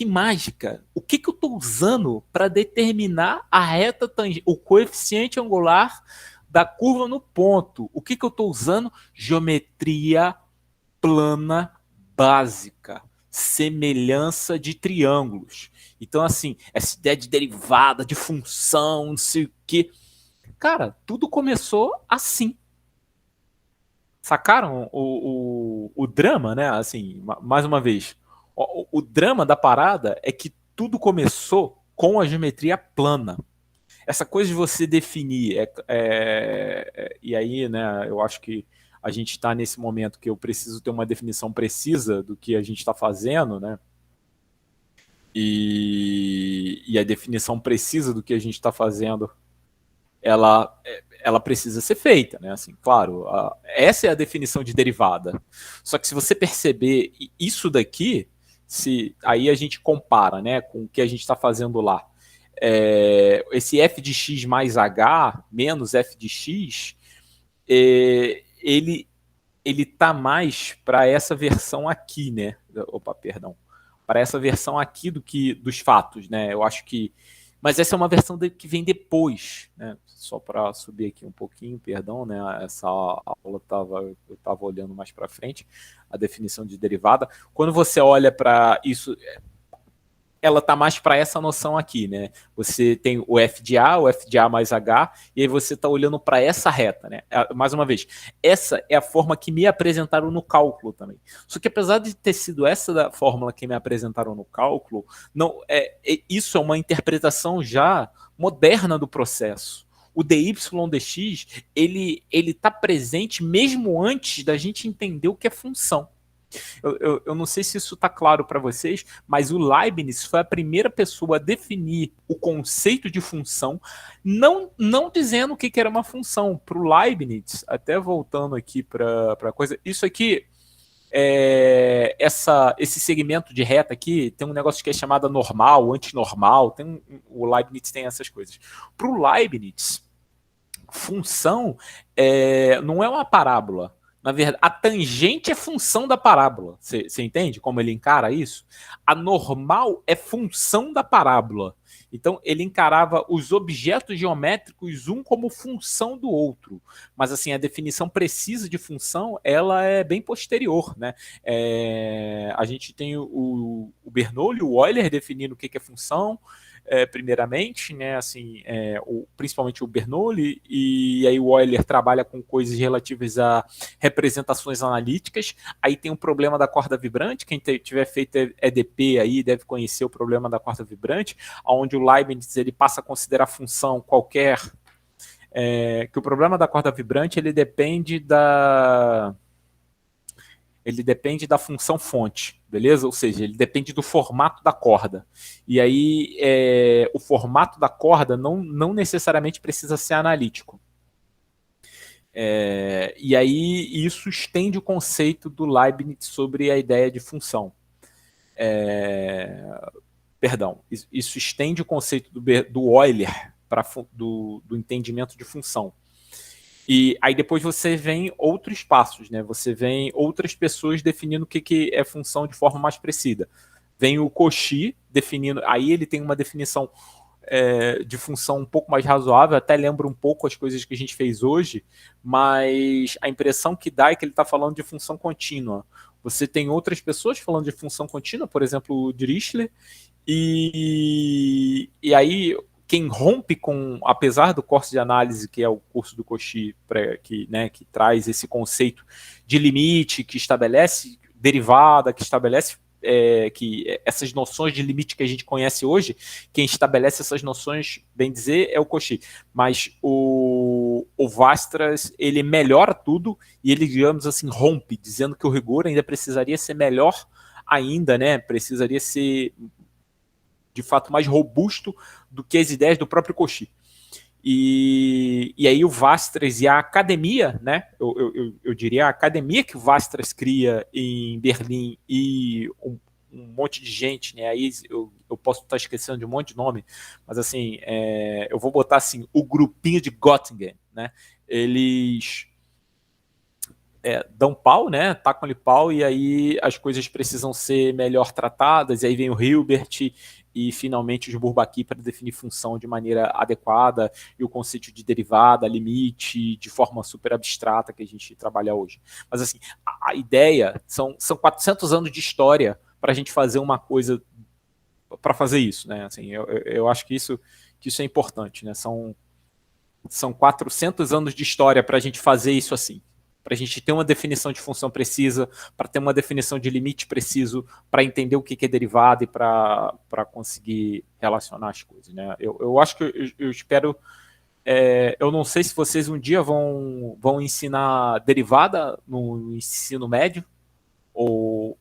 mágica. O que eu estou usando para determinar a reta tangente, o coeficiente angular da curva no ponto? O que eu estou usando? Geometria plana básica. Semelhança de triângulos. Então, assim, essa ideia de derivada, de função, não sei o quê. Cara, tudo começou assim. Sacaram o drama, né? Assim, mais uma vez, o drama da parada é que tudo começou com a geometria plana. Essa coisa de você definir, e aí, né? Eu acho que a gente está nesse momento que eu preciso ter uma definição precisa do que a gente está fazendo, né? E a definição precisa do que a gente está fazendo, ela precisa ser feita, né? Assim, claro, essa é a definição de derivada. Só que se você perceber isso daqui, aí a gente compara, né, com o que a gente está fazendo lá. Esse f de x mais h menos f de x, ele tá mais para essa versão aqui, né? Opa, perdão. para essa versão aqui dos fatos, né? Eu acho que... Mas essa é uma versão que vem depois, né? Só para subir aqui um pouquinho, perdão, né? Essa aula eu estava olhando mais para frente, a definição de derivada. Quando você olha para isso, ela está mais para essa noção aqui, né? Você tem o f de A mais H, e aí você está olhando para essa reta, né? Mais uma vez, essa é a forma que me apresentaram no cálculo também. Só que apesar de ter sido essa da fórmula que me apresentaram no cálculo, não, isso é uma interpretação já moderna do processo. O dydx, ele está presente mesmo antes da gente entender o que é função. Eu não sei se isso está claro para vocês, mas o Leibniz foi a primeira pessoa a definir o conceito de função, não dizendo o que era uma função. Para o Leibniz, até voltando aqui para a coisa, isso aqui, esse segmento de reta aqui, tem um negócio que é chamado normal, antinormal, o Leibniz tem essas coisas. Para o Leibniz, função não é uma parábola. Na verdade, a tangente é função da parábola. Você entende como ele encara isso? A normal é função da parábola. Então, ele encarava os objetos geométricos um como função do outro. Mas, assim, a definição precisa de função, ela é bem posterior, né? A gente tem o Bernoulli, o Euler definindo o que é função, primeiramente, né, assim, principalmente o Bernoulli, e aí o Euler trabalha com coisas relativas a representações analíticas. Aí tem o problema da corda vibrante, quem tiver feito EDP aí deve conhecer o problema da corda vibrante, onde o Leibniz ele passa a considerar função qualquer, que o problema da corda vibrante ele depende da função fonte, beleza? Ou seja, ele depende do formato da corda. E aí, o formato da corda não necessariamente precisa ser analítico. E aí, isso estende o conceito do Leibniz sobre a ideia de função. Perdão, isso estende o conceito do Euler do entendimento de função. E aí depois você vem outros passos, né? Você vem outras pessoas definindo o que é função de forma mais precisa. Vem o Cauchy definindo, aí ele tem uma definição de função um pouco mais razoável, até lembra um pouco as coisas que a gente fez hoje, mas a impressão que dá é que ele está falando de função contínua. Você tem outras pessoas falando de função contínua, por exemplo, o Dirichlet, e aí... Quem rompe com, apesar do curso de análise, que é o curso do Cauchy, que traz esse conceito de limite, que estabelece derivada, que estabelece essas noções de limite que a gente conhece hoje, quem estabelece essas noções, bem dizer, é o Cauchy. Mas o Weierstrass, ele melhora tudo e ele, digamos assim, rompe, dizendo que o rigor ainda precisaria ser melhor ainda, né? Precisaria ser... de fato mais robusto do que as ideias do próprio Cauchy. E aí o Weierstrass e a academia, né, eu diria a academia que o Weierstrass cria em Berlim e um monte de gente, né, aí eu posso estar esquecendo de um monte de nome, mas assim, eu vou botar assim, o grupinho de Göttingen, né, eles... dão pau, né, tacam-lhe pau, e aí as coisas precisam ser melhor tratadas, e aí vem o Hilbert e finalmente os Bourbaki para definir função de maneira adequada, e o conceito de derivada, limite, de forma super abstrata que a gente trabalha hoje. Mas assim, a ideia são 400 anos de história para a gente fazer uma coisa, para fazer isso, né, assim, eu acho que isso é importante, né, são 400 anos de história para a gente fazer isso assim, para a gente ter uma definição de função precisa, para ter uma definição de limite preciso, para entender o que é derivada e para conseguir relacionar as coisas, né? Eu acho que eu espero... eu não sei se vocês um dia vão ensinar derivada no ensino médio,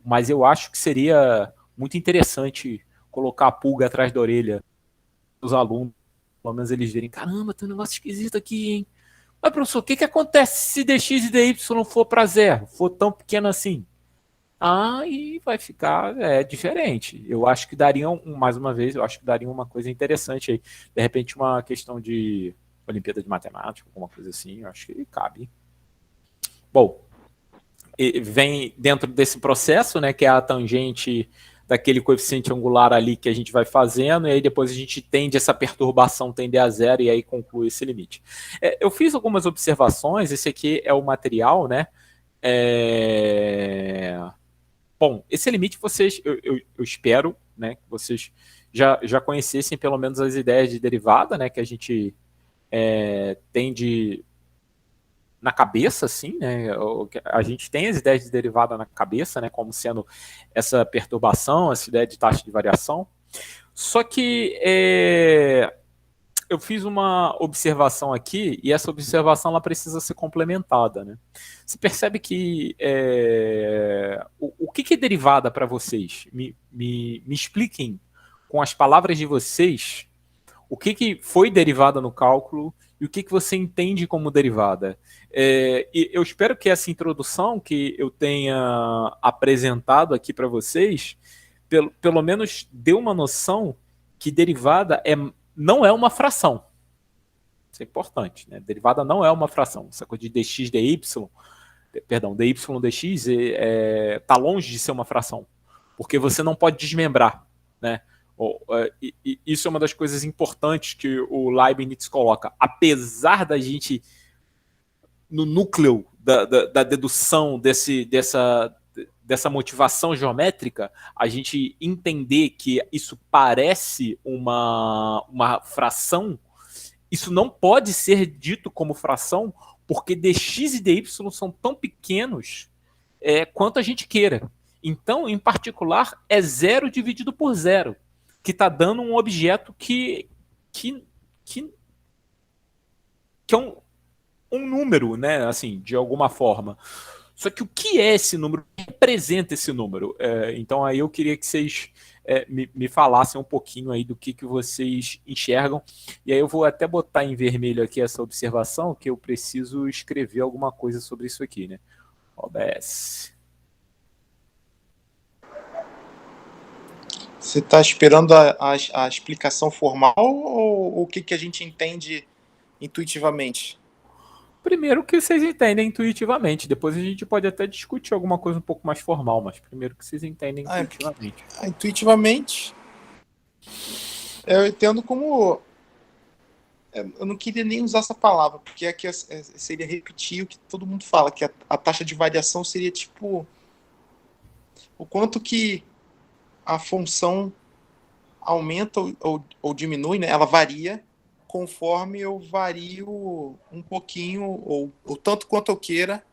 mas eu acho que seria muito interessante colocar a pulga atrás da orelha dos alunos, pelo menos eles verem, caramba, tem um negócio esquisito aqui, hein? Mas, professor, o que acontece se dx e dy for para zero, for tão pequeno assim? E vai ficar diferente. Eu acho que daria, mais uma vez, eu acho que daria uma coisa interessante aí. De repente, uma questão de Olimpíada de Matemática, alguma coisa assim, eu acho que cabe. Bom, vem dentro desse processo, né, que é a tangente daquele coeficiente angular ali que a gente vai fazendo, e aí depois a gente tende essa perturbação tender a zero, e aí conclui esse limite. Eu fiz algumas observações, esse aqui é o material, né? Bom, esse limite vocês, eu espero, né, que vocês já conhecessem pelo menos as ideias de derivada, né, que a gente tem na cabeça, assim, né, a gente tem as ideias de derivada na cabeça, né, como sendo essa perturbação, essa ideia de taxa de variação. Só que eu fiz uma observação aqui, e essa observação ela precisa ser complementada, né? Você percebe que o que é derivada para vocês? Me expliquem com as palavras de vocês o que foi derivada no cálculo e o que você entende como derivada. E eu espero que essa introdução que eu tenha apresentado aqui para vocês, pelo menos dê uma noção que derivada não é uma fração. Isso é importante, né? Derivada não é uma fração. Essa coisa de dx, dy, perdão, dy, dx está longe de ser uma fração, porque você não pode desmembrar, né? Isso é uma das coisas importantes que o Leibniz coloca. Apesar da gente, no núcleo da dedução dessa motivação geométrica, a gente entender que isso parece uma fração, isso não pode ser dito como fração, porque dx e dy são tão pequenos quanto a gente queira. Então, em particular, é zero dividido por zero, que está dando um objeto que é um número, né? Assim, de alguma forma. Só que o que é esse número? O que representa esse número? Então aí eu queria que vocês me falassem um pouquinho aí do que vocês enxergam. E aí eu vou até botar em vermelho aqui essa observação, que eu preciso escrever alguma coisa sobre isso aqui, né? OBS. Você está esperando a explicação formal ou o que a gente entende intuitivamente? Primeiro que vocês entendem intuitivamente, depois a gente pode até discutir alguma coisa um pouco mais formal, mas primeiro que vocês entendem intuitivamente. Intuitivamente, eu entendo como... Eu não queria nem usar essa palavra, porque aqui seria repetir o que todo mundo fala, que a taxa de variação seria tipo o quanto que a função aumenta ou diminui, né? Ela varia conforme eu vario um pouquinho, ou tanto quanto eu queira,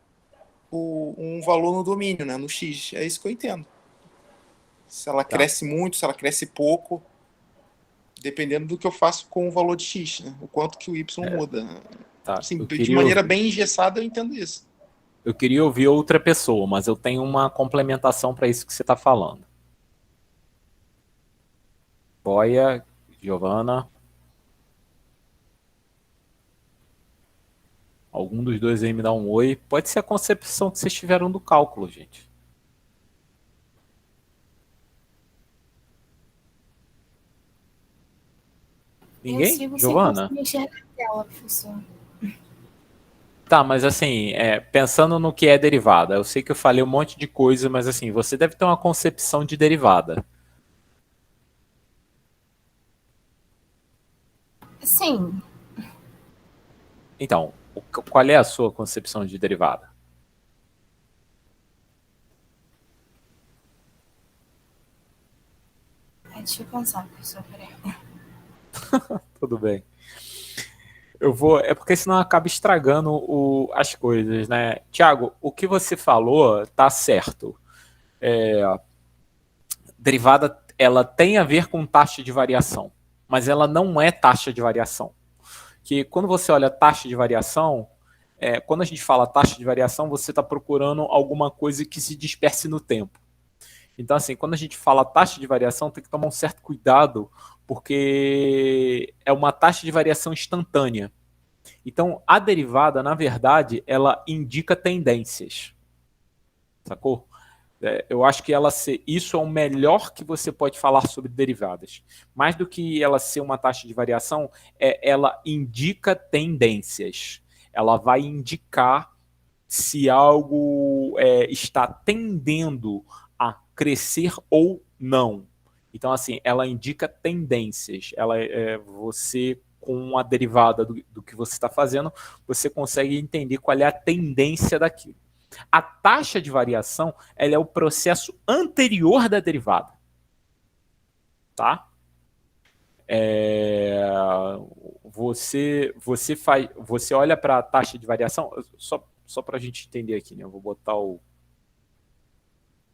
um valor no domínio, né? No X. É isso que eu entendo. Se ela cresce muito, se ela cresce pouco, dependendo do que eu faço com o valor de X, né? O quanto que o Y muda. Assim, de maneira bem engessada, eu entendo isso. Eu queria ouvir outra pessoa, mas eu tenho uma complementação para isso que você está falando. Boia, Giovana. Algum dos dois aí me dá um oi. Pode ser a concepção que vocês tiveram do cálculo, gente. Ninguém? Giovana? Tá, mas assim, pensando no que é derivada, eu sei que eu falei um monte de coisa, mas assim, você deve ter uma concepção de derivada. Sim. Então, qual é a sua concepção de derivada? Deixa eu pensar, professor, peraí. Tudo bem. É porque senão acaba estragando as coisas, né? Tiago, o que você falou tá certo. Derivada, ela tem a ver com taxa de variação, mas ela não é taxa de variação. Que quando você olha taxa de variação, quando a gente fala taxa de variação, você está procurando alguma coisa que se disperse no tempo. Então, assim, quando a gente fala taxa de variação, tem que tomar um certo cuidado, porque é uma taxa de variação instantânea. Então, a derivada, na verdade, ela indica tendências. Sacou? Eu acho que isso é o melhor que você pode falar sobre derivadas. Mais do que ela ser uma taxa de variação, ela indica tendências. Ela vai indicar se algo está tendendo a crescer ou Não. Então, assim, ela indica tendências. Você, com a derivada do que você está fazendo, você consegue entender qual é a tendência daquilo. A taxa de variação, ela é o processo anterior da derivada. Tá? Você olha para a taxa de variação, só para a gente entender aqui, né? Eu vou botar o...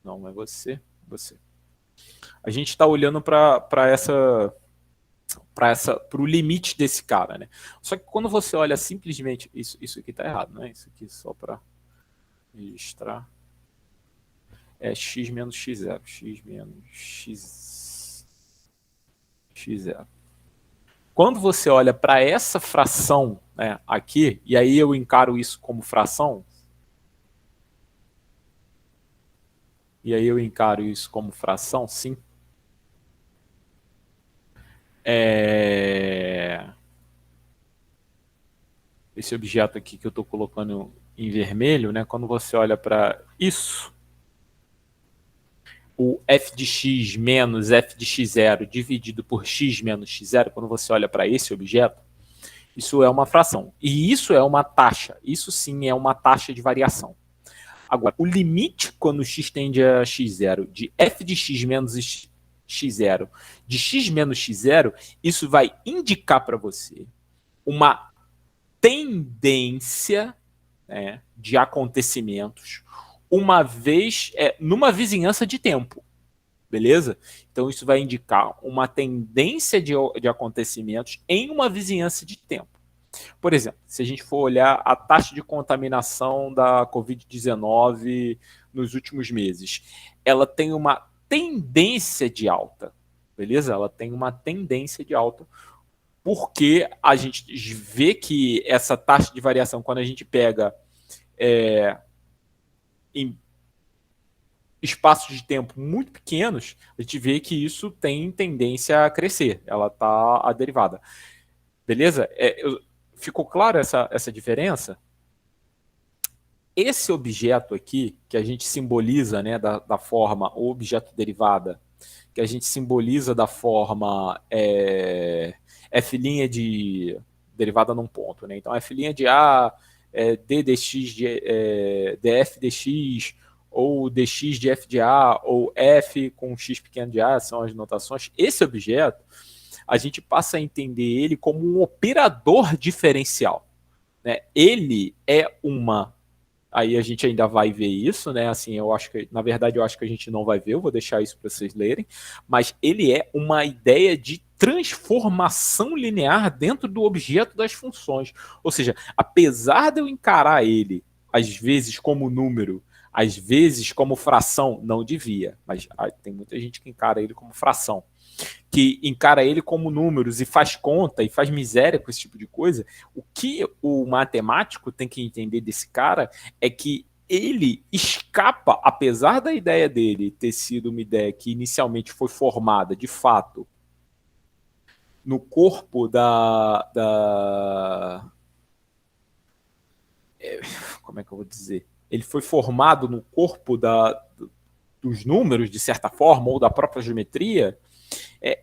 Não é você. A gente está olhando para o limite desse cara, né? Só que quando você olha simplesmente... Isso aqui está errado, né? Isso aqui só para registrar. É x menos x0. X menos x0. Quando você olha para essa fração, né, aqui, e aí eu encaro isso como fração, sim. Esse objeto aqui que eu estou colocando em vermelho, né, quando você olha para isso, o f de x menos f de x0 dividido por x menos x0, quando você olha para esse objeto, isso é uma fração. E isso é uma taxa. Isso sim é uma taxa de variação. Agora, o limite quando x tende a x0 de f de x menos x0 de x menos x0, isso vai indicar para você uma tendência, né, de acontecimentos uma vez numa vizinhança de tempo. Beleza? Então, isso vai indicar uma tendência de acontecimentos em uma vizinhança de tempo. Por exemplo, se a gente for olhar a taxa de contaminação da Covid-19 nos últimos meses, ela tem uma tendência de alta, beleza? Ela tem uma tendência de alta, porque a gente vê que essa taxa de variação, quando a gente pega em espaços de tempo muito pequenos, a gente vê que isso tem tendência a crescer, ela está a derivada. Beleza? Ficou claro essa diferença? Esse objeto aqui, que a gente simboliza, né, da forma objeto derivada, que a gente simboliza da forma f' de derivada num ponto, né? Então, f' de A, d dx df dx, ou dx de f de A, ou f com x pequeno de A, são as notações. Esse objeto, a gente passa a entender ele como um operador diferencial, né? Ele é uma... Aí a gente ainda vai ver isso, né? Assim, eu acho que, na verdade, eu acho que a gente não vai ver, eu vou deixar isso para vocês lerem, mas ele é uma ideia de transformação linear dentro do objeto das funções. Ou seja, apesar de eu encarar ele, às vezes, como número, às vezes como fração, não devia, mas tem muita gente que encara ele como fração, que encara ele como números e faz conta e faz miséria com esse tipo de coisa. O que o matemático tem que entender desse cara é que ele escapa, apesar da ideia dele ter sido uma ideia que inicialmente foi formada, de fato, no corpo como é que eu vou dizer? Ele foi formado no corpo dos números, de certa forma, ou da própria geometria.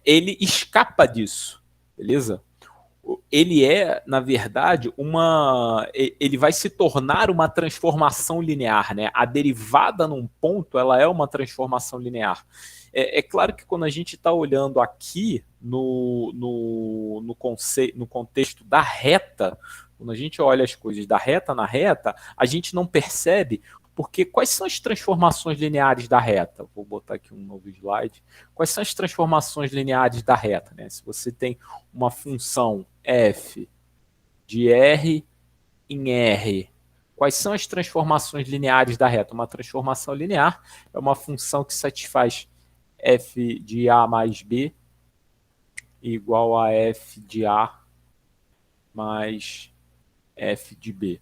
Ele escapa disso, beleza? Ele na verdade, ele vai se tornar uma transformação linear, né? A derivada num ponto, ela é uma transformação linear. É claro que quando a gente está olhando aqui no contexto da reta, quando a gente olha as coisas da reta na reta, a gente não percebe, porque quais são as transformações lineares da reta? Vou botar aqui um novo slide. Quais são as transformações lineares da reta, né? Se você tem uma função f de R em R, quais são as transformações lineares da reta? Uma transformação linear é uma função que satisfaz f de A mais B igual a f de A mais f de B.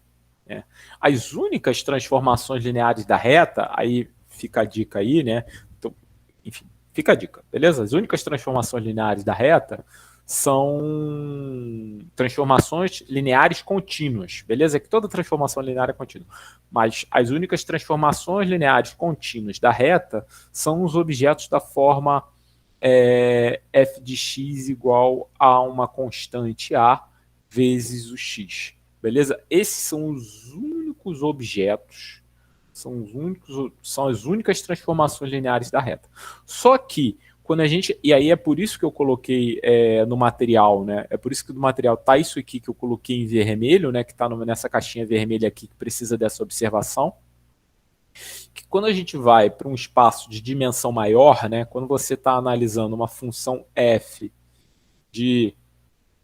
As únicas transformações lineares da reta, aí fica a dica aí, né? Então, enfim, fica a dica, beleza? As únicas transformações lineares da reta são transformações lineares contínuas, beleza? Que toda transformação linear é contínua, mas as únicas transformações lineares contínuas da reta são os objetos da forma f de x igual a uma constante a vezes o x, beleza? Esses são os únicos objetos, são as únicas transformações lineares da reta. Só que quando a gente, e aí é por isso que eu coloquei no material, né? É por isso que no material tá isso aqui que eu coloquei em vermelho, né? Que está nessa caixinha vermelha aqui que precisa dessa observação. Que quando a gente vai para um espaço de dimensão maior, né? Quando você está analisando uma função f de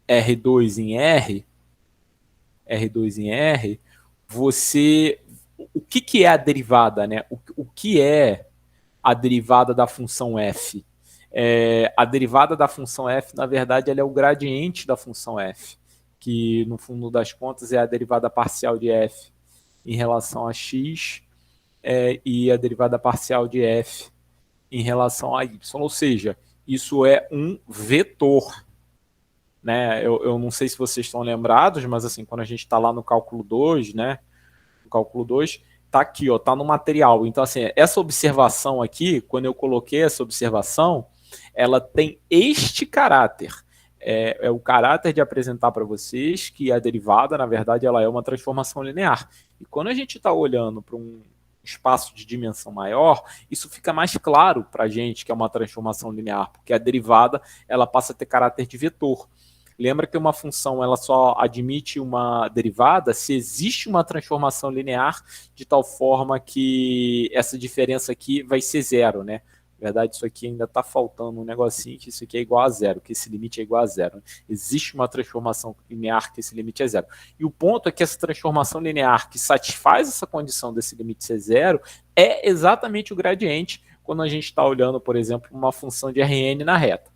R2 em R, você, o que é a derivada, né? O que é a derivada da função f? A derivada da função f, na verdade, ela é o gradiente da função f, que no fundo das contas é a derivada parcial de f em relação a x e a derivada parcial de f em relação a y. Ou seja, isso é um vetor. Né? Eu não sei se vocês estão lembrados, mas assim, quando a gente está lá no cálculo 2, né? No cálculo 2, tá aqui, ó, tá no material. Então, assim, essa observação aqui, quando eu coloquei essa observação, ela tem este caráter. É o caráter de apresentar para vocês que a derivada, na verdade, ela é uma transformação linear. E quando a gente está olhando para um espaço de dimensão maior, isso fica mais claro para a gente que é uma transformação linear, porque a derivada ela passa a ter caráter de vetor. Lembra que uma função ela só admite uma derivada se existe uma transformação linear de tal forma que essa diferença aqui vai ser zero, né? Na verdade, isso aqui ainda está faltando um negocinho que isso aqui é igual a zero, que esse limite é igual a zero. Existe uma transformação linear que esse limite é zero. E o ponto é que essa transformação linear que satisfaz essa condição desse limite ser zero é exatamente o gradiente quando a gente está olhando, por exemplo, uma função de Rn na reta.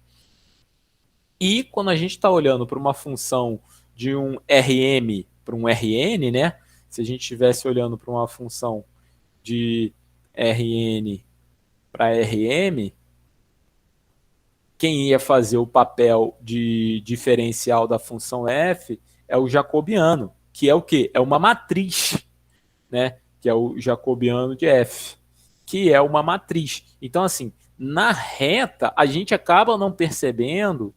E quando a gente está olhando para uma função de um Rm para um Rn, né? Se a gente estivesse olhando para uma função de Rn para Rm, quem ia fazer o papel de diferencial da função f é o jacobiano, que é o quê? É uma matriz, né? Que é o jacobiano de f, que é uma matriz. Então, assim, na reta, a gente acaba não percebendo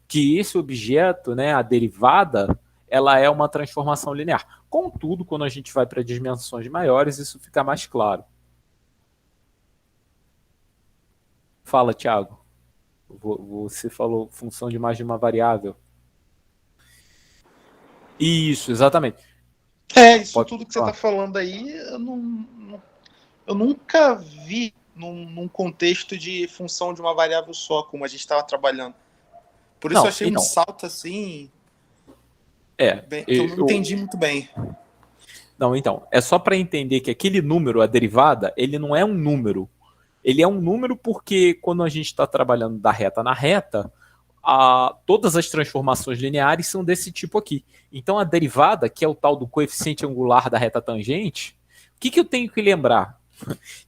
que esse objeto, né, a derivada, ela é uma transformação linear. Contudo, quando a gente vai para dimensões maiores, isso fica mais claro. Fala, Thiago. Você falou função de mais de uma variável. Isso, exatamente. Isso tudo que você está falando aí, eu nunca vi num contexto de função de uma variável só, como a gente estava trabalhando. Por isso eu achei um salto assim. Eu não entendi muito bem. Não, então, é só para entender que aquele número, a derivada, ele não é um número. Ele é um número porque quando a gente está trabalhando da reta na reta, todas as transformações lineares são desse tipo aqui. Então a derivada, que é o tal do coeficiente angular da reta tangente, o que eu tenho que lembrar?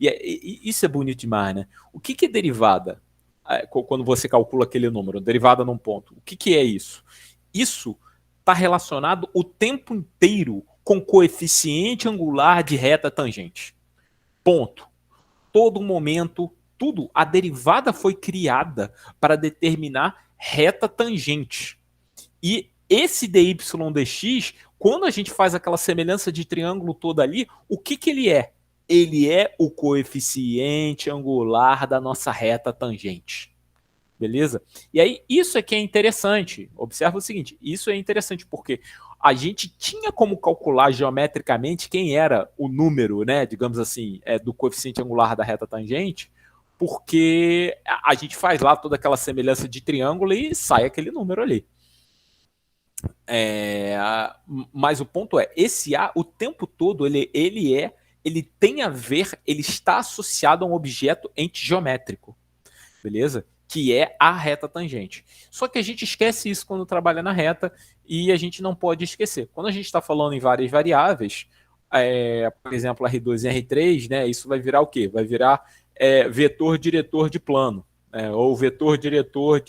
E isso é bonito demais, né? O que é derivada? Quando você calcula aquele número, derivada num ponto. O que é isso? Isso está relacionado o tempo inteiro com coeficiente angular de reta tangente. Ponto. Todo momento, tudo, a derivada foi criada para determinar reta tangente. E esse dy dx, quando a gente faz aquela semelhança de triângulo toda ali, o que ele é? Ele é o coeficiente angular da nossa reta tangente. Beleza? E aí, isso é que é interessante. Observa o seguinte, isso é interessante porque a gente tinha como calcular geometricamente quem era o número, né, digamos assim, do coeficiente angular da reta tangente, porque a gente faz lá toda aquela semelhança de triângulo e sai aquele número ali. Mas o ponto é, esse A, o tempo todo, ele tem a ver, ele está associado a um objeto antigeométrico, beleza? Que é a reta tangente. Só que a gente esquece isso quando trabalha na reta e a gente não pode esquecer. Quando a gente está falando em várias variáveis, por exemplo, R2 e R3, né, isso vai virar o quê? Vai virar vetor diretor de plano, ou o vetor diretor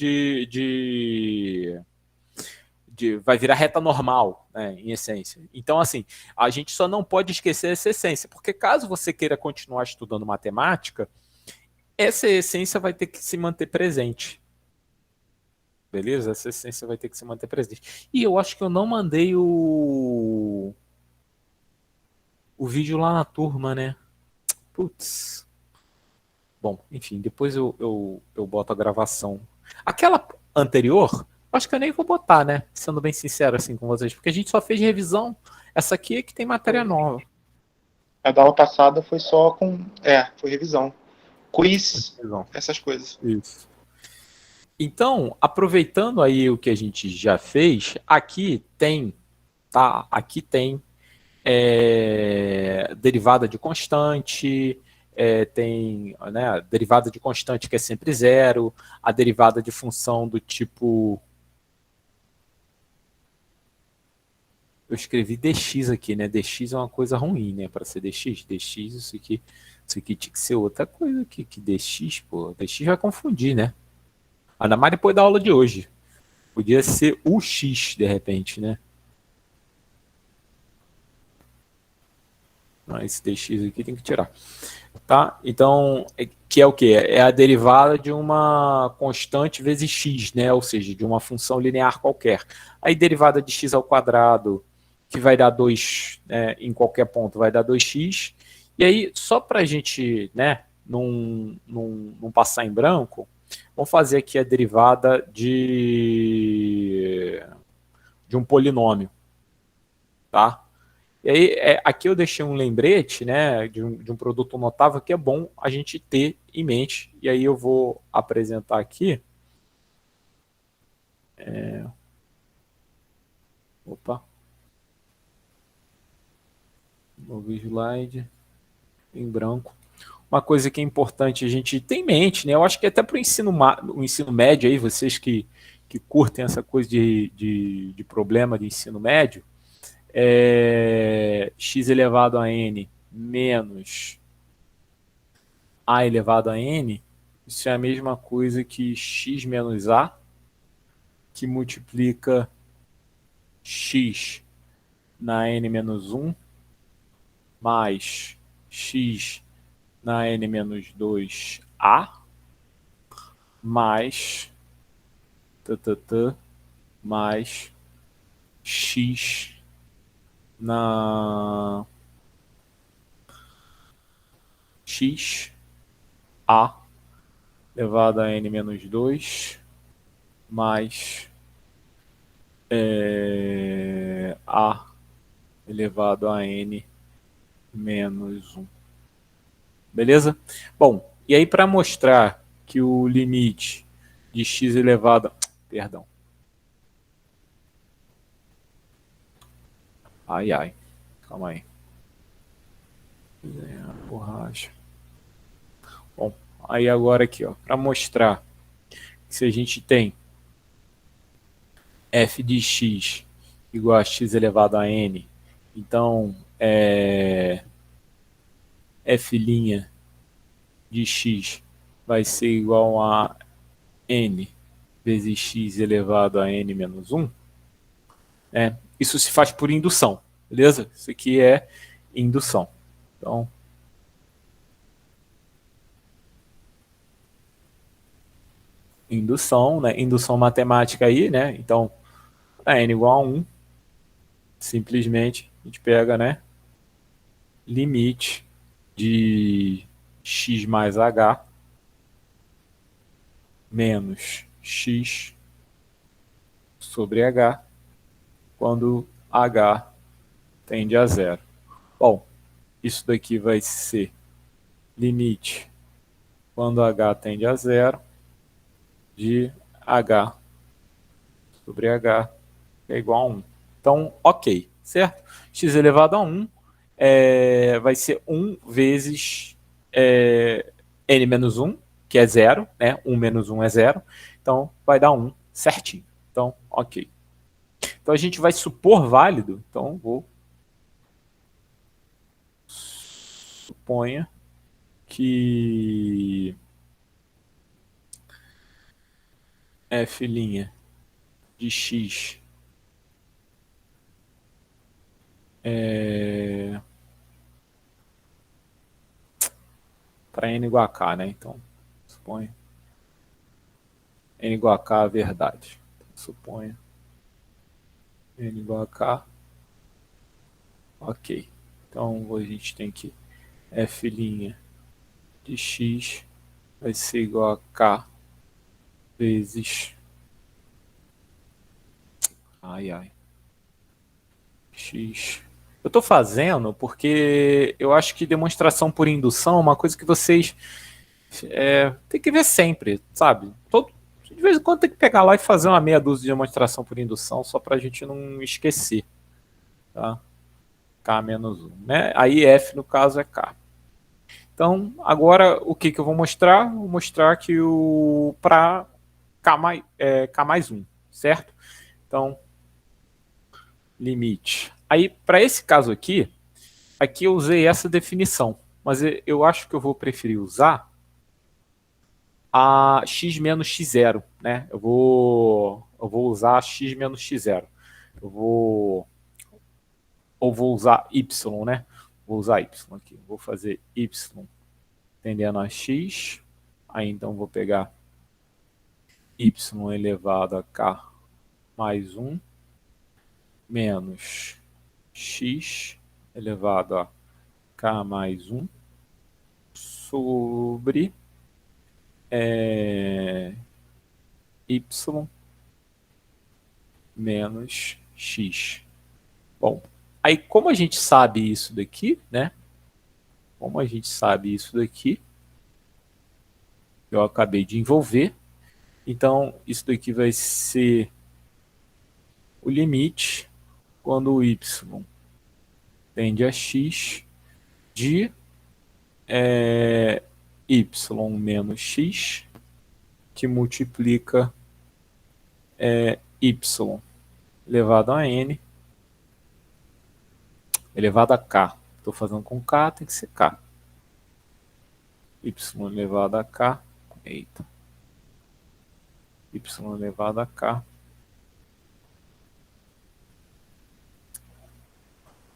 vai virar reta normal, né, em essência. Então, assim, a gente só não pode esquecer essa essência, porque caso você queira continuar estudando matemática, essa essência vai ter que se manter presente. Beleza? Essa essência vai ter que se manter presente. E eu acho que eu não mandei o vídeo lá na turma, né? Putz. Bom, enfim, depois eu boto a gravação. Aquela anterior, acho que eu nem vou botar, né? Sendo bem sincero assim com vocês, porque a gente só fez revisão. Essa aqui é que tem matéria nova. A da aula passada foi só com... foi revisão. Quiz, essas coisas. Isso. Então, aproveitando aí o que a gente já fez, aqui tem, tá? Aqui tem derivada de constante, tem, né, a derivada de constante que é sempre zero, a derivada de função do tipo... Eu escrevi dx aqui, né? Dx é uma coisa ruim, né? Para ser dx, isso aqui tinha que ser outra coisa aqui, que dx, pô. Dx vai confundir, né? Ainda mais depois da aula de hoje. Podia ser ux, de repente, né? Mas esse dx aqui tem que tirar. Tá? Então, que é o quê? É a derivada de uma constante vezes x, né? Ou seja, de uma função linear qualquer. Aí derivada de x ao quadrado, que vai dar 2, né, em qualquer ponto, vai dar 2x. E aí, só para a gente, né, não passar em branco, vamos fazer aqui a derivada de um polinômio. Tá? E aí, aqui eu deixei um lembrete, né, de um produto notável que é bom a gente ter em mente. E aí eu vou apresentar aqui. Opa. Novo slide. Em branco. Uma coisa que é importante a gente ter em mente, né? Eu acho que até para o ensino médio aí, vocês que curtem essa coisa de problema de ensino médio, x elevado a n menos a elevado a n, isso é a mesma coisa que x menos a, que multiplica x na n menos 1, mais x na n menos 2a, mais mais x na x a elevado a n menos 2 mais a elevado a n menos 1. Beleza? Bom, e aí para mostrar que o limite de x elevado... Perdão. Ai. Calma aí. Borracha. Bom, aí agora aqui, ó, para mostrar que se a gente tem f de x igual a x elevado a n, então f' de x vai ser igual a n vezes x elevado a n menos 1. Isso se faz por indução, beleza? Isso aqui é indução. Então, indução, né? Indução matemática aí, né? Então, a n igual a 1, simplesmente a gente pega, né, limite de x mais h menos x sobre h quando h tende a zero. Bom, isso daqui vai ser limite quando h tende a zero de h sobre h é igual a 1. Então, ok, certo? X elevado a 1 vai ser 1 vezes n menos 1, que é 0, né? 1 menos 1 é 0. Então, vai dar 1 certinho. Então, ok. Então, a gente vai supor válido. Então, vou... Suponha que f' de x para n igual a k, né? Então, suponha n igual a k a verdade. Então, suponha n igual a k. Ok. Então, a gente tem que f' de x vai ser igual a k vezes x. Eu estou fazendo porque eu acho que demonstração por indução é uma coisa que vocês tem que ver sempre, sabe? De vez em quando tem que pegar lá e fazer uma meia dúzia de demonstração por indução só para a gente não esquecer. Tá? K menos 1. Né? Aí F no caso é K. Então, agora o que eu vou mostrar? Vou mostrar que para K mais 1, certo? Então, limite. Aí, para esse caso aqui eu usei essa definição, mas eu acho que eu vou preferir usar a x menos x0, né? Eu vou usar x menos x0. Ou vou usar y, né? Vou usar y aqui. Vou fazer y tendendo a x. Aí então vou pegar y elevado a k mais 1 menos x elevado a k mais 1 sobre y menos x. Bom, aí como a gente sabe isso daqui, né? Como a gente sabe isso daqui, eu acabei de envolver. Então, isso daqui vai ser o limite quando o y tende a x de y menos x que multiplica y elevado a n elevado a k. Estou fazendo com k, tem que ser k. Y elevado a k. Eita. Y elevado a k.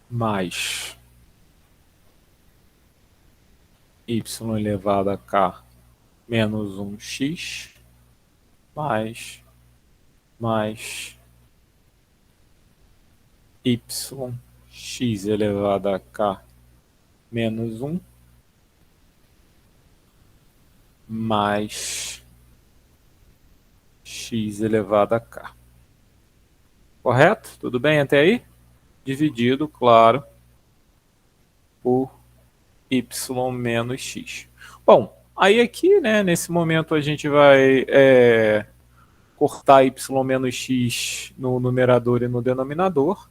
Mais y elevado a k menos 1x mais y x elevado a k menos 1 mais x elevado a k. Correto? Tudo bem até aí? Dividido, claro, por y menos x. Bom, aí aqui, né, nesse momento a gente vai cortar y menos x no numerador e no denominador.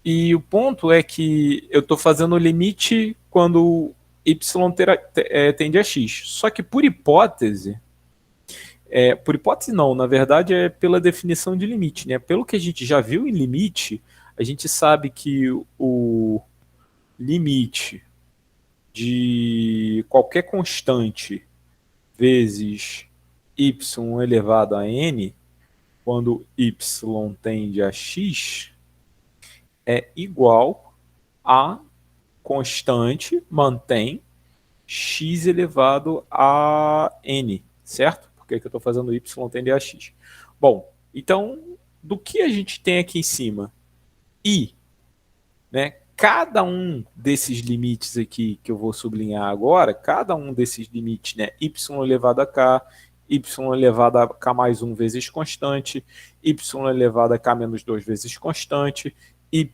E o ponto é que eu estou fazendo o limite quando y tende a x. Só que por hipótese não, na verdade é pela definição de limite, né? Pelo que a gente já viu em limite, a gente sabe que o limite de qualquer constante vezes y elevado a n, quando y tende a x, é igual a constante mantém x elevado a n, certo? Por que eu estou fazendo y tende a x? Bom, então, do que a gente tem aqui em cima? I, né? Cada um desses limites aqui que eu vou sublinhar agora, cada um desses limites, né? Y elevado a k, y elevado a k mais 1 vezes constante, y elevado a k menos 2 vezes constante, y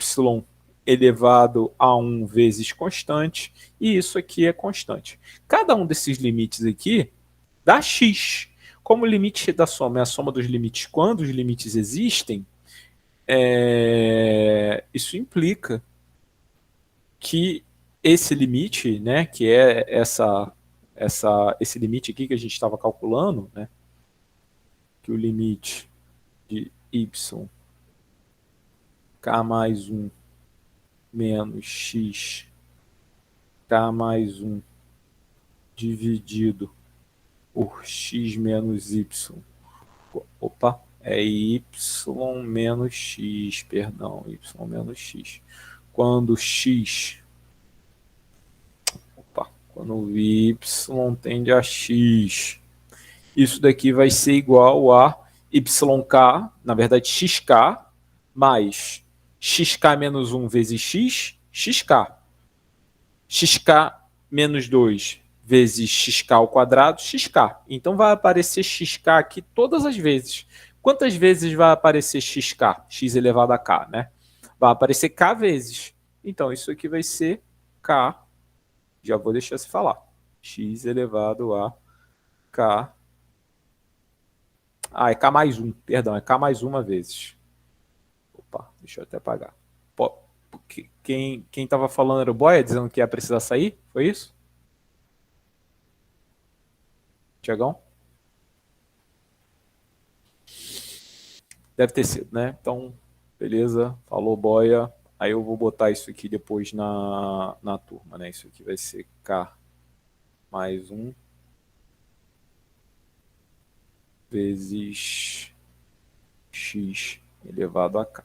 elevado a 1 vezes constante, e isso aqui é constante. Cada um desses limites aqui dá x. Como o limite da soma é a soma dos limites quando os limites existem, isso implica que esse limite, né, que é esse limite aqui que a gente estava calculando, né, que o limite de y k mais 1 menos x k mais 1 dividido por x menos y Opa, é y menos x, perdão, y menos x. Quando x... Opa, quando y tende a x, isso daqui vai ser igual a YK, na verdade XK, mais XK menos 1 vezes X, XK. XK menos 2 vezes XK ao quadrado, XK. Então vai aparecer XK aqui todas as vezes. Quantas vezes vai aparecer XK? X elevado a K, né? Vai aparecer K vezes. Então isso aqui vai ser K, já vou deixar você falar. X elevado a K. Ah, é K mais 1, perdão, é K mais uma vezes. Opa, deixa eu até apagar. Pô, quem estava falando era o Boia, dizendo que ia precisar sair? Foi isso? Tiagão? Deve ter sido, né? Então, beleza, falou Boia. Aí eu vou botar isso aqui depois na turma, né? Isso aqui vai ser K mais 1 vezes x elevado a k.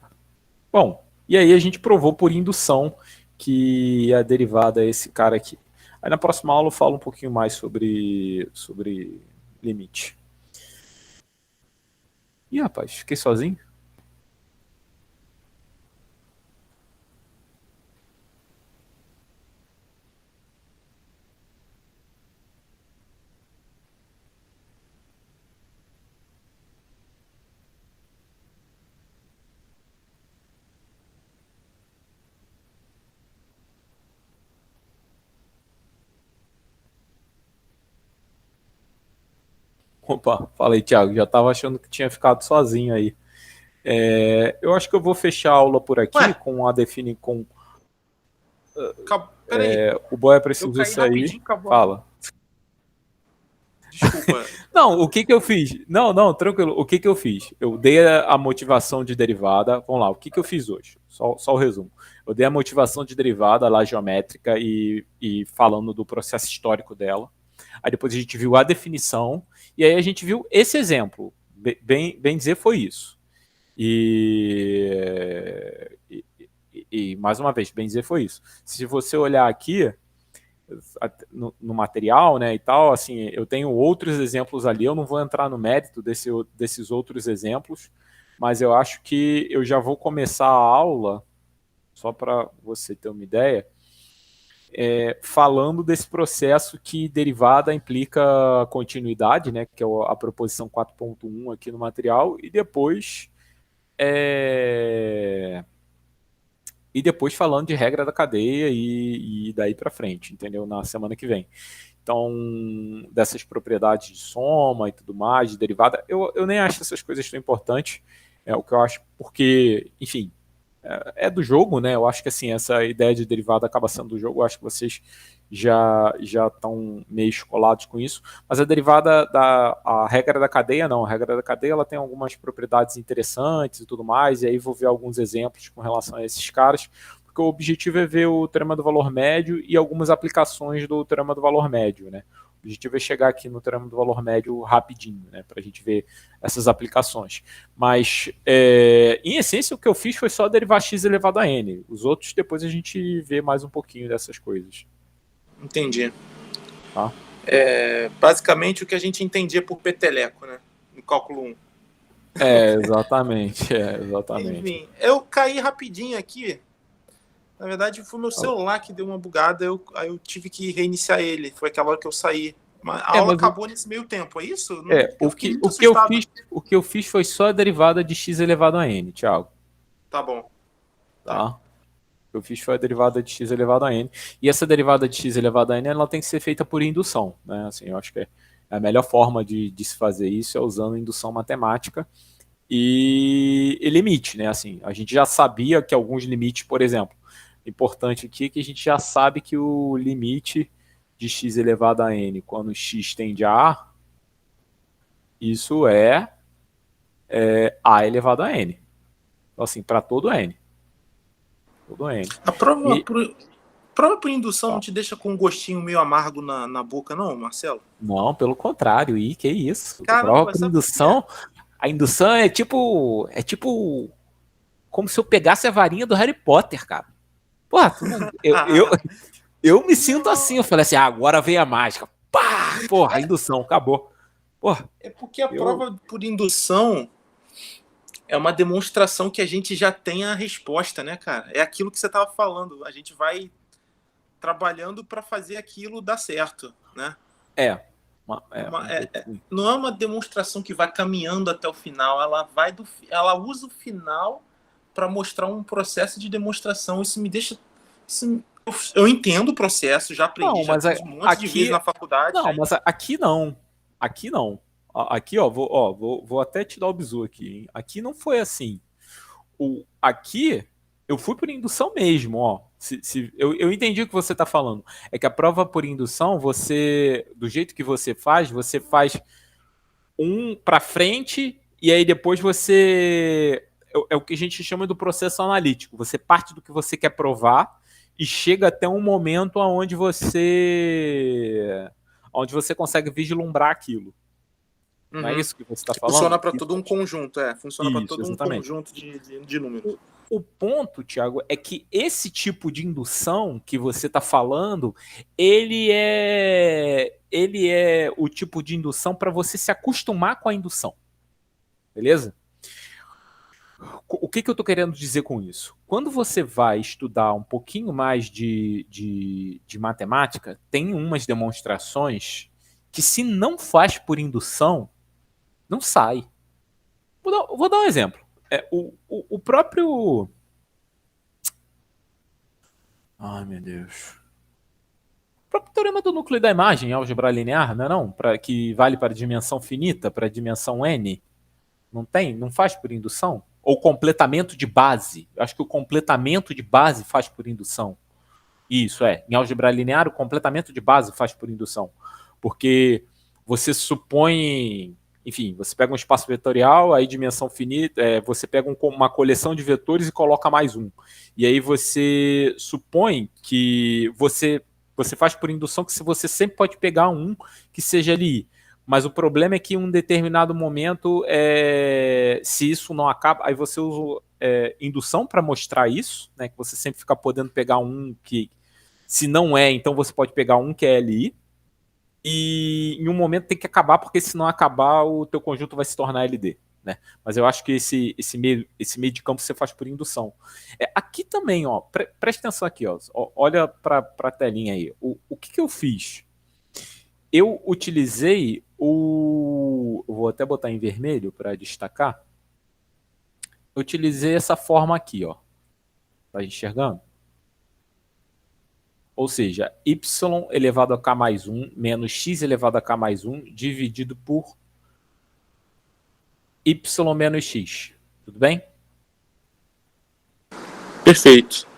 Bom, e aí a gente provou por indução que a derivada é esse cara aqui. Aí na próxima aula eu falo um pouquinho mais sobre limite. Ih, rapaz, fiquei sozinho? Opa, falei, Thiago, já estava achando que tinha ficado sozinho aí. Eu acho que eu vou fechar a aula por aqui. Ué? Com a define com. O Boia precisa sair. Fala. Desculpa. Não, o que eu fiz? Não, tranquilo. O que eu fiz? Eu dei a motivação de derivada. Vamos lá, o que eu fiz hoje? Só o resumo. Eu dei a motivação de derivada lá geométrica e falando do processo histórico dela. Aí depois a gente viu a definição e aí a gente viu esse exemplo. Bem dizer, foi isso. E mais uma vez, bem dizer, foi isso. Se você olhar aqui no material, né, e tal, assim, eu tenho outros exemplos ali, eu não vou entrar no mérito desses outros exemplos, mas eu acho que eu já vou começar a aula, só para você ter uma ideia, falando desse processo que derivada implica continuidade, né, que é a proposição 4.1 aqui no material, e depois falando de regra da cadeia e daí para frente, entendeu? Na semana que vem. Então, dessas propriedades de soma e tudo mais, de derivada, eu nem acho essas coisas tão importantes, o que eu acho, porque, enfim, é do jogo, né? Eu acho que assim, essa ideia de derivada acaba sendo do jogo, eu acho que vocês já estão meio escolados com isso, mas a derivada a regra da cadeia não, a regra da cadeia ela tem algumas propriedades interessantes e tudo mais, e aí vou ver alguns exemplos com relação a esses caras, porque o objetivo é ver o teorema do valor médio e algumas aplicações do teorema do valor médio, né? O objetivo é chegar aqui no teorema do valor médio rapidinho, né, para a gente ver essas aplicações. Mas, em essência, o que eu fiz foi só derivar x elevado a n. Os outros, depois a gente vê mais um pouquinho dessas coisas. Entendi. Tá? Basicamente o que a gente entendia por peteleco, né, no cálculo 1. Exatamente. Enfim, eu caí rapidinho aqui. Na verdade, foi meu celular que deu uma bugada, aí eu tive que reiniciar ele. Foi aquela hora que eu saí. A aula acabou nesse meio tempo, é isso? O que eu fiz foi só a derivada de x elevado a n, Thiago. Tá bom. Tá. O que eu fiz foi a derivada de x elevado a n. E essa derivada de x elevado a n, ela tem que ser feita por indução, né? Assim, eu acho que a melhor forma de se fazer isso é usando indução matemática e limite, né? Assim, a gente já sabia que alguns limites, por exemplo, importante aqui é que a gente já sabe que o limite de x elevado a n quando x tende a a, isso é a elevado a n. Então, assim, para todo n. Todo n. A prova por indução não te deixa com um gostinho meio amargo na boca, não, Marcelo? Não, pelo contrário. Que isso? Caramba, prova por indução... A indução é tipo como se eu pegasse a varinha do Harry Potter, cara. Porra, eu me sinto assim. Eu falei assim, agora vem a mágica. Pá! Porra, a indução, acabou. Porra, é porque a prova por indução é uma demonstração que a gente já tem a resposta, né, cara? É aquilo que você tava falando. A gente vai trabalhando para fazer aquilo dar certo, né? Não é uma demonstração que vai caminhando até o final. Ela usa o final para mostrar um processo de demonstração. Isso me deixa... eu entendo o processo, já aprendi, já fiz um monte de vezes na faculdade. Não, mas aqui não. Aqui não. Aqui, vou até te dar o bizu aqui, hein? Aqui não foi assim. Aqui, eu fui por indução mesmo, ó. Eu entendi o que você está falando. É que a prova por indução, do jeito que você faz um para frente e aí depois você... É o que a gente chama do processo analítico. Você parte do que você quer provar e chega até um momento onde você consegue vislumbrar aquilo. Não é isso que você está falando? Funciona para todo um conjunto, Funciona para todo exatamente. Um conjunto de números. O ponto, Thiago, é que esse tipo de indução que você está falando, ele é o tipo de indução para você se acostumar com a indução. Beleza? O que eu estou querendo dizer com isso? Quando você vai estudar um pouquinho mais de matemática, tem umas demonstrações que, se não faz por indução, não sai. Vou dar um exemplo. O próprio... Ai, meu Deus. O próprio teorema do núcleo da imagem, álgebra linear, não é não? Que vale para a dimensão finita, para a dimensão n. Não tem? Não faz por indução? Ou completamento de base. Eu acho que o completamento de base faz por indução. Isso, em álgebra linear, o completamento de base faz por indução. Porque você supõe... Enfim, você pega um espaço vetorial, aí dimensão finita, você pega uma coleção de vetores e coloca mais um. E aí você supõe que você faz por indução que você sempre pode pegar um que seja ali. Mas o problema é que em um determinado momento, se isso não acaba, aí você usa indução para mostrar isso, né, que você sempre fica podendo pegar um que, se não então você pode pegar um que é LI, e em um momento tem que acabar, porque se não acabar, o teu conjunto vai se tornar LD. Né? Mas eu acho que esse meio de campo você faz por indução. Aqui também, ó, presta atenção aqui, ó, olha para a telinha aí. O que eu fiz? Eu utilizei vou até botar em vermelho para destacar. Eu utilizei essa forma aqui, ó. Tá enxergando? Ou seja, y elevado a k mais 1 menos x elevado a k mais 1 dividido por y menos x. Tudo bem? Perfeito.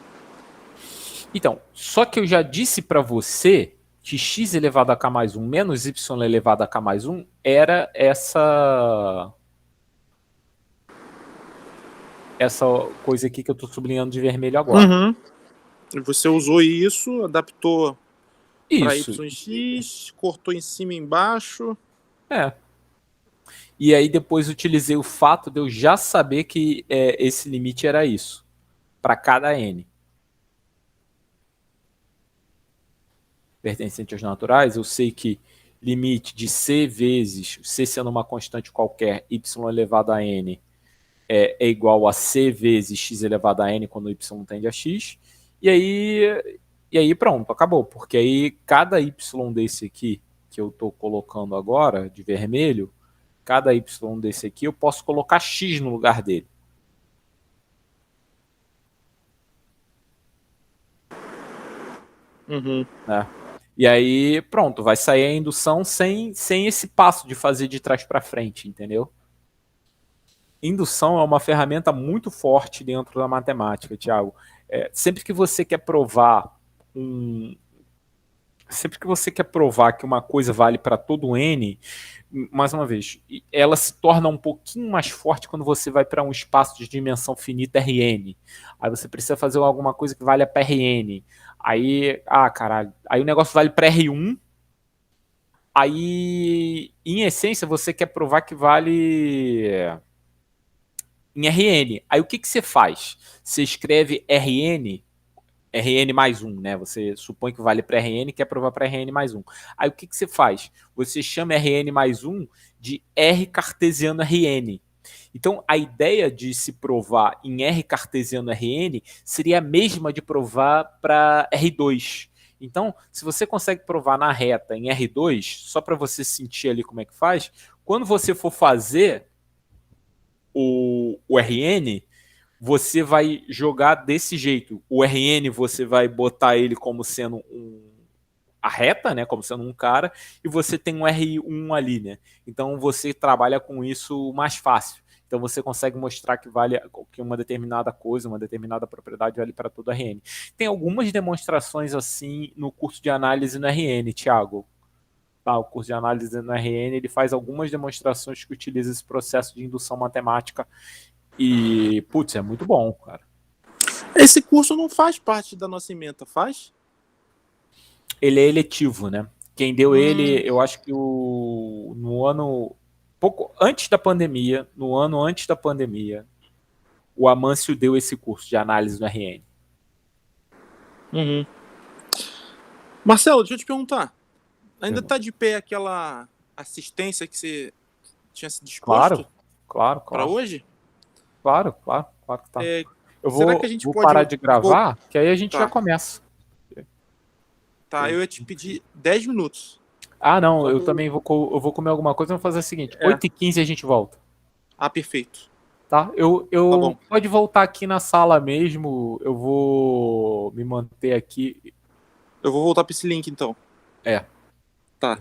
Então, só que eu já disse para você que x elevado a k mais 1 menos y elevado a k mais 1 era essa coisa aqui que eu estou sublinhando de vermelho agora. Uhum. Você usou isso, adaptou para y e x, cortou em cima e embaixo. E aí depois utilizei o fato de eu já saber que esse limite era isso, para cada n. Pertencente aos naturais, eu sei que limite de c vezes, c sendo uma constante qualquer, y elevado a n, é igual a c vezes x elevado a n quando y tende a x. E aí pronto, acabou. Porque aí cada y desse aqui, que eu estou colocando agora, de vermelho, cada y desse aqui, eu posso colocar x no lugar dele. Uhum. E aí, pronto, vai sair a indução sem esse passo de fazer de trás para frente, entendeu? Indução é uma ferramenta muito forte dentro da matemática, Thiago. Sempre que você quer provar que uma coisa vale para todo n, mais uma vez, ela se torna um pouquinho mais forte quando você vai para um espaço de dimensão finita Rn. Aí você precisa fazer alguma coisa que vale para Rn. Aí, caralho, aí o negócio vale para R1, Aí, em essência, você quer provar que vale em RN. Aí o que você faz? Você escreve RN mais 1, né? Você supõe que vale para RN e quer provar para RN mais 1. Aí o que você faz? Você chama RN mais 1 de R cartesiano RN. Então, a ideia de se provar em R cartesiano RN seria a mesma de provar para R2. Então, se você consegue provar na reta em R2, só para você sentir ali como é que faz, quando você for fazer o RN, você vai jogar desse jeito. O RN você vai botar ele como sendo a reta, né, como sendo um cara, e você tem um R1 ali, né? Então você trabalha com isso mais fácil. Então você consegue mostrar que vale que uma determinada coisa, uma determinada propriedade vale para todo RN. Tem algumas demonstrações assim no curso de análise no RN, Thiago. Tá, o curso de análise no RN ele faz algumas demonstrações que utilizam esse processo de indução matemática e, putz, é muito bom, cara. Esse curso não faz parte da nossa ementa, faz? Ele é eletivo, né? Quem deu ele, eu acho que no ano pouco antes da pandemia, no ano antes da pandemia, o Amâncio deu esse curso de análise no RN. Uhum. Marcelo, deixa eu te perguntar. Ainda está de pé aquela assistência que você tinha se disposto? Claro. Para hoje? Claro que tá. Eu será que a gente vou pode parar de gravar, que aí a gente já começa. Tá, eu ia te pedir 10 minutos. Ah, não, eu também vou comer alguma coisa, vamos fazer o seguinte, 8h15 a gente volta. Ah, perfeito. Tá, eu tá bom. Pode voltar aqui na sala mesmo, eu vou me manter aqui. Eu vou voltar para esse link, então. É. Tá.